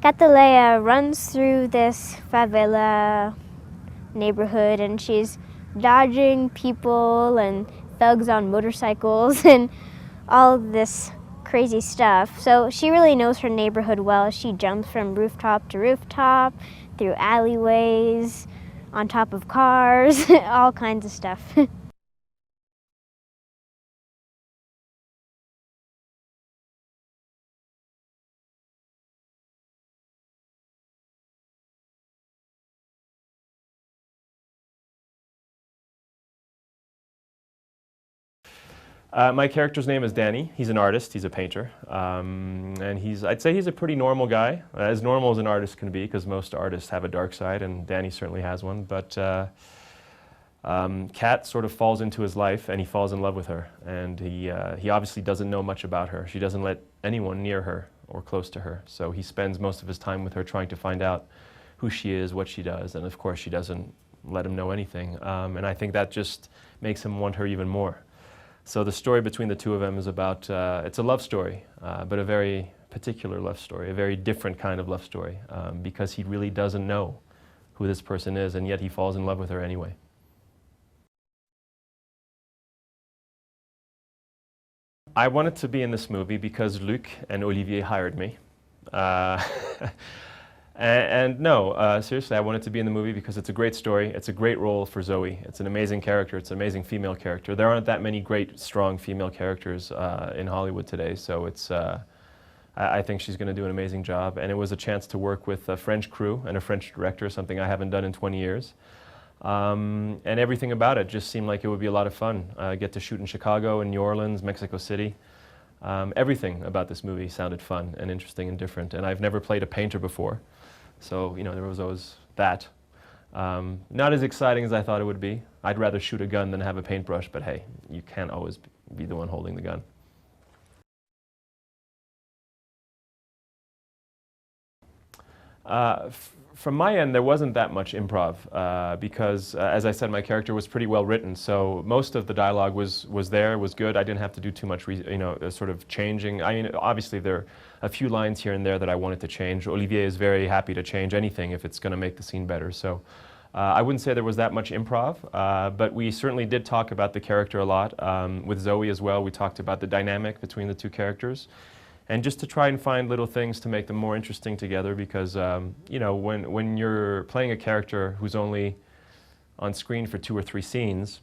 Catalea runs through this favela neighborhood, and she's dodging people and thugs on motorcycles and all this crazy stuff. So she really knows her neighborhood well. She jumps from rooftop to rooftop, through alleyways, on top of cars, all kinds of stuff. My character's name is Danny. He's an artist, he's a painter, and I'd say he's a pretty normal guy, as normal as an artist can be, because most artists have a dark side, and Danny certainly has one. But Kat sort of falls into his life, and he falls in love with her, and he obviously doesn't know much about her. She doesn't let anyone near her or close to her, so he spends most of his time with her trying to find out who she is, what she does, and of course she doesn't let him know anything, and I think that just makes him want her even more. So the story between the two of them is about, it's a love story, but a very particular love story, a very different kind of love story, because he really doesn't know who this person is, and yet he falls in love with her anyway. I wanted to be in this movie because Luc and Olivier hired me. And no, seriously, I wanted to be in the movie because it's a great story, it's a great role for Zoe, it's an amazing character, it's an amazing female character. There aren't that many great, strong female characters in Hollywood today, so it's, I think she's going to do an amazing job. And it was a chance to work with a French crew and a French director, something I haven't done in 20 years. And everything about it just seemed like it would be a lot of fun. Get to shoot in Chicago, in New Orleans, Mexico City. Everything about this movie sounded fun and interesting and different, and I've never played a painter before. So, you know, there was always that. Not as exciting as I thought it would be. I'd rather shoot a gun than have a paintbrush, but hey, you can't always be the one holding the gun. From my end, there wasn't that much improv because, as I said, my character was pretty well written. So most of the dialogue was there, was good. I didn't have to do too much, sort of changing. I mean, obviously there are a few lines here and there that I wanted to change. Olivier is very happy to change anything if it's going to make the scene better. So I wouldn't say there was that much improv, but we certainly did talk about the character a lot. With Zoe as well, we talked about the dynamic between the two characters. And just to try and find little things to make them more interesting together, because you know, when you're playing a character who's only on screen for 2 or 3 scenes,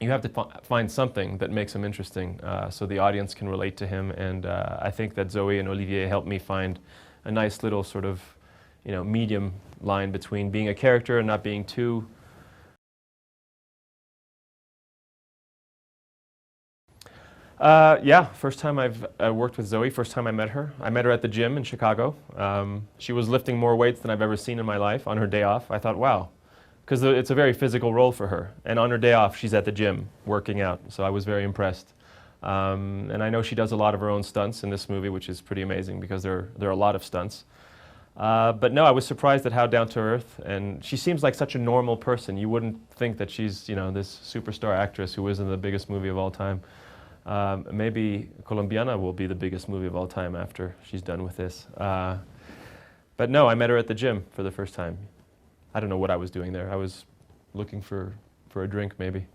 you have to find something that makes him interesting so the audience can relate to him. And I think that Zoe and Olivier helped me find a nice little sort of, you know, medium line between being a character and not being too yeah, first time I've worked with Zoe, first time I met her. I met her at the gym in Chicago. She was lifting more weights than I've ever seen in my life on her day off. I thought, wow, because it's a very physical role for her. And on her day off, she's at the gym working out, so I was very impressed. And I know she does a lot of her own stunts in this movie, which is pretty amazing because there are a lot of stunts. But no, I was surprised at how down to earth, and she seems like such a normal person. You wouldn't think that she's, you know, this superstar actress who is in the biggest movie of all time. Maybe Colombiana will be the biggest movie of all time after she's done with this. But no, I met her at the gym for the first time. I don't know what I was doing there. I was looking for for a drink, maybe.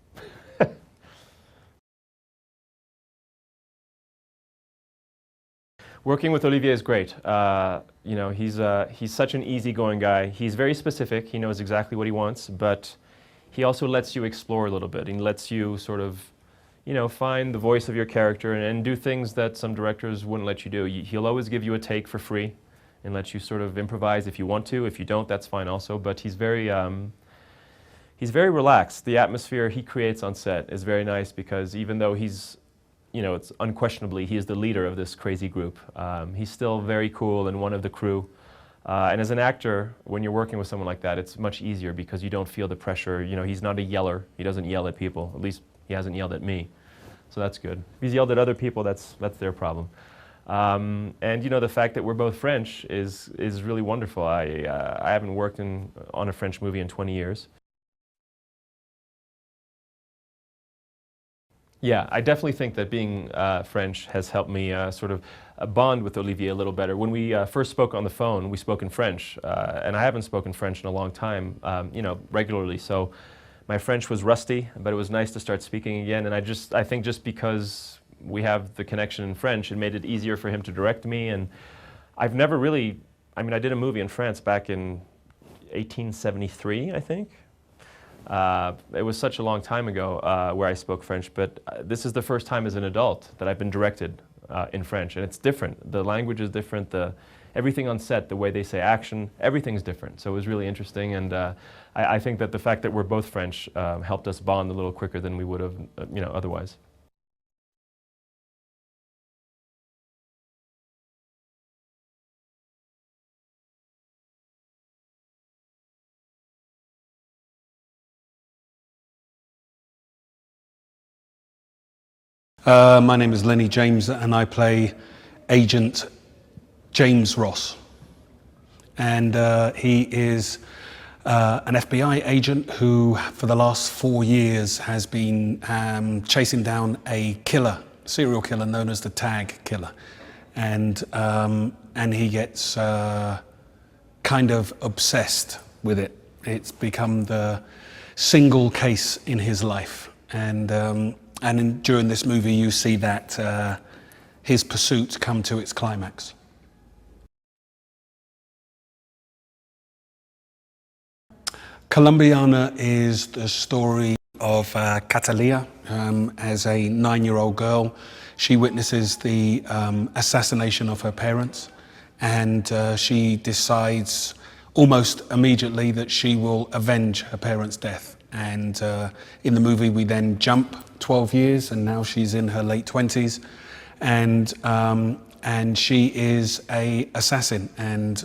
Working with Olivier is great. You know, he's such an easygoing guy. He's very specific. He knows exactly what he wants, but he also lets you explore a little bit. He lets you sort of, you know, find the voice of your character and do things that some directors wouldn't let you do. He'll always give you a take for free and let you sort of improvise if you want to. If you don't, that's fine also. But he's very relaxed. The atmosphere he creates on set is very nice because even though he's, you know, it's unquestionably he is the leader of this crazy group, he's still very cool and one of the crew. And as an actor, when you're working with someone like that, it's much easier because you don't feel the pressure. You know, he's not a yeller. He doesn't yell at people. At least he hasn't yelled at me. So that's good. If he's yelled at other people, that's their problem. And you know, the fact that we're both French is really wonderful. I haven't worked on a French movie in 20 years. Yeah, I definitely think that being French has helped me sort of bond with Olivier a little better. When we first spoke on the phone, we spoke in French, and I haven't spoken French in a long time, you know, regularly. So my French was rusty, but it was nice to start speaking again. And I think just because we have the connection in French, it made it easier for him to direct me. And I've never really, I mean, I did a movie in France back in 1873, I think. It was such a long time ago where I spoke French, but this is the first time as an adult that I've been directed in French, and it's different. The language is different, everything on set, the way they say action, everything's different. So it was really interesting, and I think that the fact that we're both French helped us bond a little quicker than we would have, you know, otherwise. My name is Lenny James and I play Agent James Ross. And he is an FBI agent who for the last 4 years has been chasing down a killer, serial killer known as the Tag Killer. And he gets kind of obsessed with it. It's become the single case in his life. And during this movie, you see that his pursuit come to its climax. Colombiana is the story of Catalina. As a 9-year-old girl, she witnesses the assassination of her parents, and she decides almost immediately that she will avenge her parents' death. And in the movie, we then jump 12 years, and now she's in her late 20s, and she is an assassin. And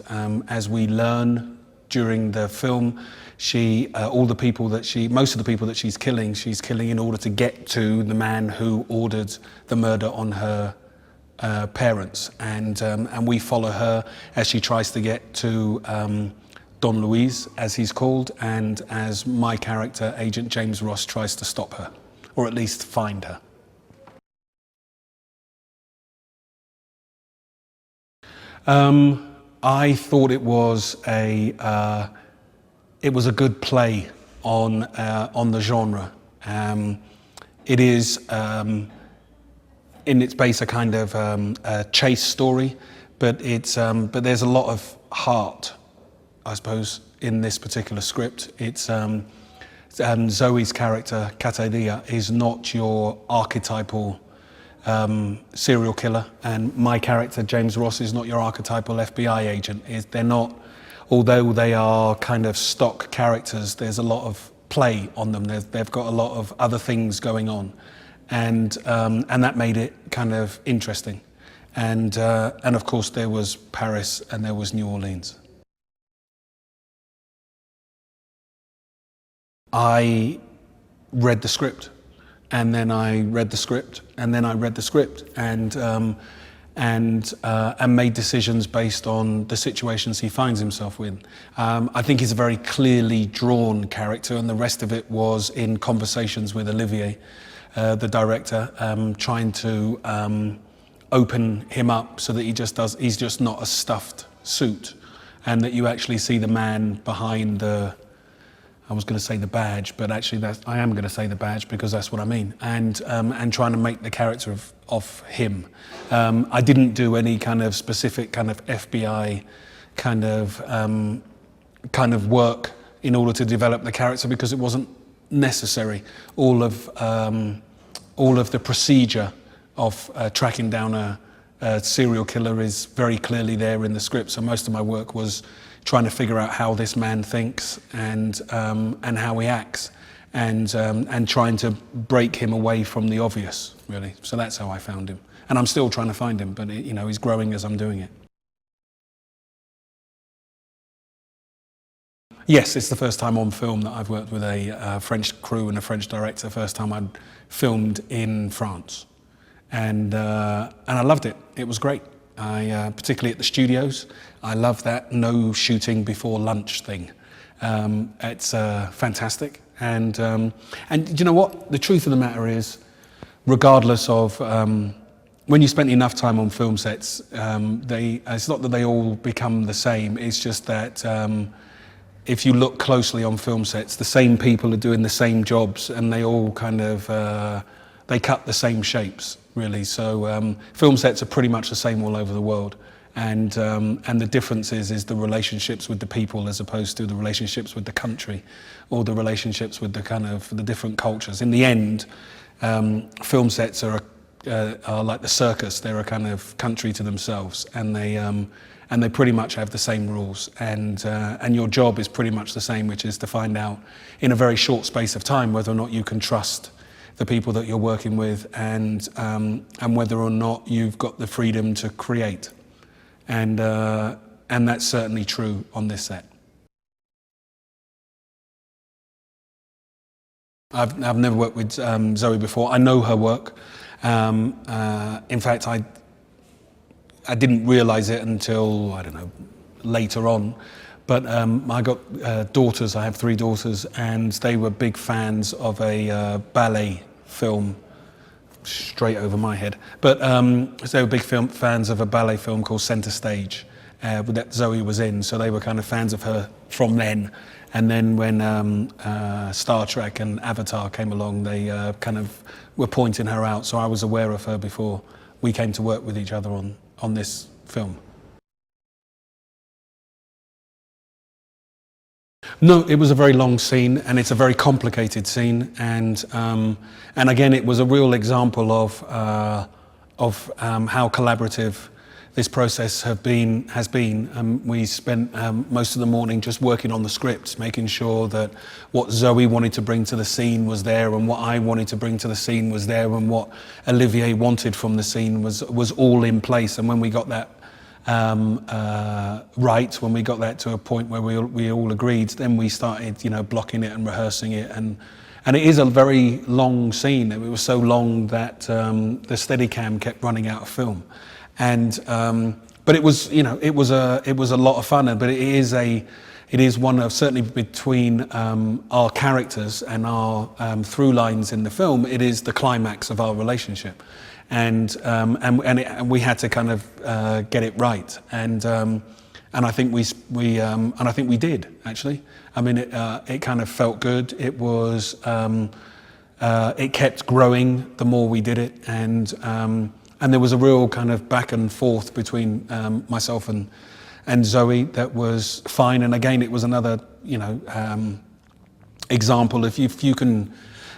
as we learn during the film, most of the people that she's killing in order to get to the man who ordered the murder on her parents. And we follow her as she tries to get to Don Luis, as he's called, and as my character, Agent James Ross, tries to stop her, or at least find her. I thought it was a good play on the genre. It is in its base a kind of a chase story, but there's a lot of heart, I suppose, in this particular script. It's Zoe's character, Catalina, is not your archetypal serial killer, and my character, James Ross, is not your archetypal FBI agent. They're not, although they are kind of stock characters, there's a lot of play on them. They've got a lot of other things going on, and that made it kind of interesting. And of course there was Paris and there was New Orleans. I read the script, and then I read the script, and then I read the script, and made decisions based on the situations he finds himself in. I think he's a very clearly drawn character, and the rest of it was in conversations with Olivier, the director, trying to open him up so that he's just not a stuffed suit, and that you actually see the man behind the I was going to say the badge, but actually I am going to say the badge because that's what I mean. And trying to make the character of him. I didn't do any kind of specific kind of FBI kind of work in order to develop the character because it wasn't necessary. All of the procedure of tracking down a serial killer is very clearly there in the script. So most of my work was trying to figure out how this man thinks and how he acts, and trying to break him away from the obvious, really. So that's how I found him, and I'm still trying to find him. But you know, he's growing as I'm doing it. Yes, it's the first time on film that I've worked with a French crew and a French director. First time I'd filmed in France, and I loved it. It was great. Particularly at the studios, I love that no shooting before lunch thing. It's fantastic, and you know what? The truth of the matter is, regardless of when you spend enough time on film sets, it's not that they all become the same. It's just that if you look closely on film sets, the same people are doing the same jobs, and they all kind of they cut the same shapes, really. So film sets are pretty much the same all over the world, and the difference is the relationships with the people as opposed to the relationships with the country, or the relationships with the kind of the different cultures. In the end, film sets are like the circus. They're a kind of country to themselves, and they pretty much have the same rules. And your job is pretty much the same, which is to find out in a very short space of time whether or not you can trust the people that you're working with, and whether or not you've got the freedom to create, and that's certainly true on this set. I've never worked with Zoe before. I know her work. In fact, I didn't realise it until, I don't know, later on. But I got daughters. I have 3 daughters, and they were big fans of a ballet film, straight over my head. But they were big fans of a ballet film called Centre Stage that Zoe was in. So they were kind of fans of her from then. And then when Star Trek and Avatar came along, they kind of were pointing her out. So I was aware of her before we came to work with each other on this film. No, it was a very long scene, and it's a very complicated scene, and again, it was a real example of how collaborative this process has been. We spent most of the morning just working on the script, making sure that what Zoe wanted to bring to the scene was there, and what I wanted to bring to the scene was there, and what Olivier wanted from the scene was all in place. And when we got that right, when we got that to a point where we all agreed, then we started, you know, blocking it and rehearsing it, and it is a very long scene. It was so long that the Steadicam kept running out of film, and but it was, you know, it was a lot of fun. But it is one of, certainly between our characters and our through lines in the film, it is the climax of our relationship. And we had to kind of get it right, and I think we did, actually. I mean, it kind of felt good. It was it kept growing the more we did it, and there was a real kind of back and forth between myself and Zoe that was fine. And again, it was another, you know, example. If you can.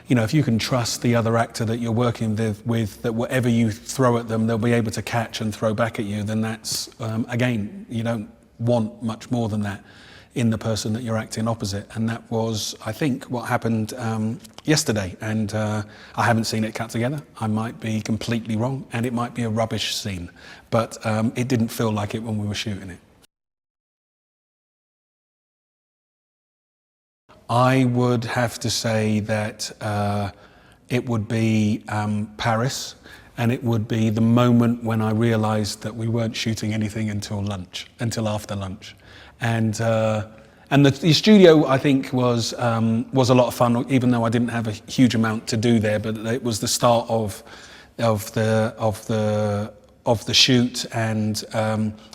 You know, if you can trust the other actor that you're working with, that whatever you throw at them, they'll be able to catch and throw back at you, then that's, again, you don't want much more than that in the person that you're acting opposite. And that was, I think, what happened yesterday. And I haven't seen it cut together. I might be completely wrong, and it might be a rubbish scene. But it didn't feel like it when we were shooting it. I would have to say that it would be Paris, and it would be the moment when I realised that we weren't shooting anything until after lunch, and the studio, I think, was a lot of fun, even though I didn't have a huge amount to do there. But it was the start of the shoot, and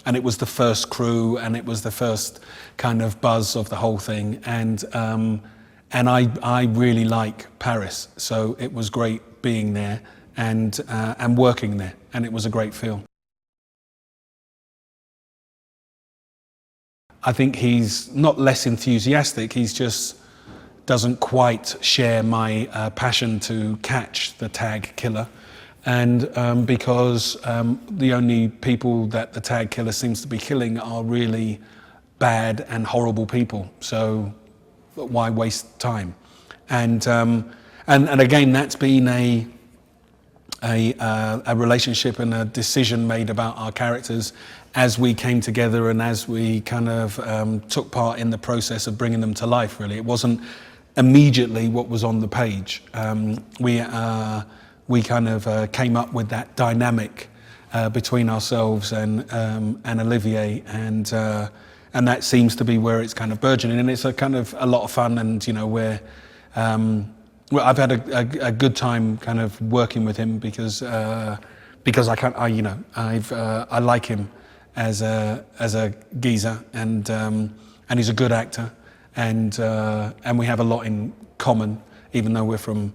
it was the first crew, and it was the first kind of buzz of the whole thing, and I really like Paris, so it was great being there and working there, and it was a great film. I think he's not less enthusiastic, he's just doesn't quite share my passion to catch the tag killer. And because the only people that the tag killer seems to be killing are really bad and horrible people, so why waste time? And again, that's been a relationship and a decision made about our characters as we came together and as we kind of took part in the process of bringing them to life, really. It wasn't immediately what was on the page. We kind of came up with that dynamic between ourselves and Olivier, and that seems to be where it's kind of burgeoning, and it's a kind of a lot of fun, and you know, well, I've had a good time kind of working with him because I like him as a geezer, and he's a good actor, and we have a lot in common, even though we're from,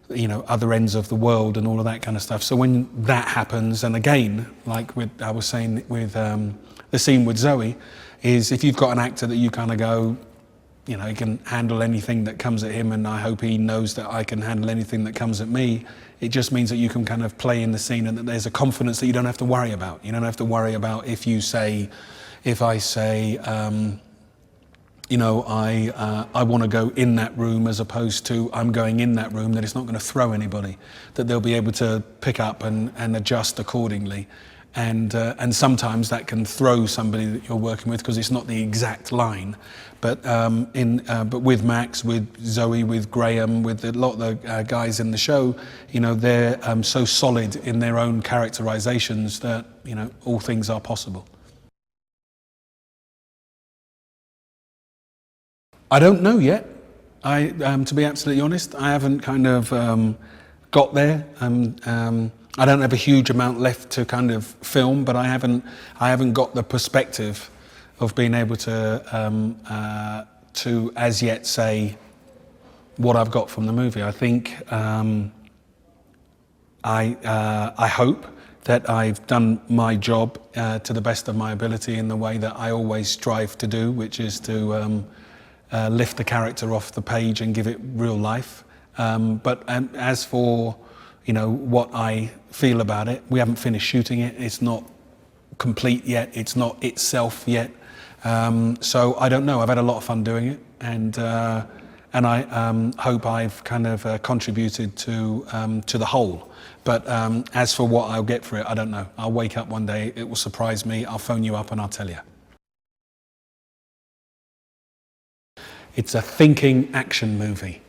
you know, other ends of the world and all of that kind of stuff. So when that happens, and again, like I was saying with the scene with Zoe, is if you've got an actor that you kind of go, you know, he can handle anything that comes at him, and I hope he knows that I can handle anything that comes at me. It just means that you can kind of play in the scene, and that there's a confidence that you don't have to worry about. You don't have to worry about if I say, you know, I want to go in that room, as opposed to I'm going in that room, that it's not going to throw anybody, that they'll be able to pick up and adjust accordingly. And sometimes that can throw somebody that you're working with because it's not the exact line. But but with Max, with Zoe, with Graham, with a lot of the guys in the show, you know, they're so solid in their own characterizations that, you know, all things are possible. I don't know yet. To be absolutely honest, I haven't kind of got there. I don't have a huge amount left to kind of film, but I haven't got the perspective of being able to as yet say what I've got from the movie. I think I hope that I've done my job to the best of my ability in the way that I always strive to do, which is to lift the character off the page and give it real life. But as for, you know, what I feel about it, we haven't finished shooting it. It's not complete yet. It's not itself yet. So I don't know. I've had a lot of fun doing it, and I hope I've kind of contributed to the whole. But as for what I'll get for it, I don't know. I'll wake up one day, it will surprise me. I'll phone you up and I'll tell you. It's a thinking action movie.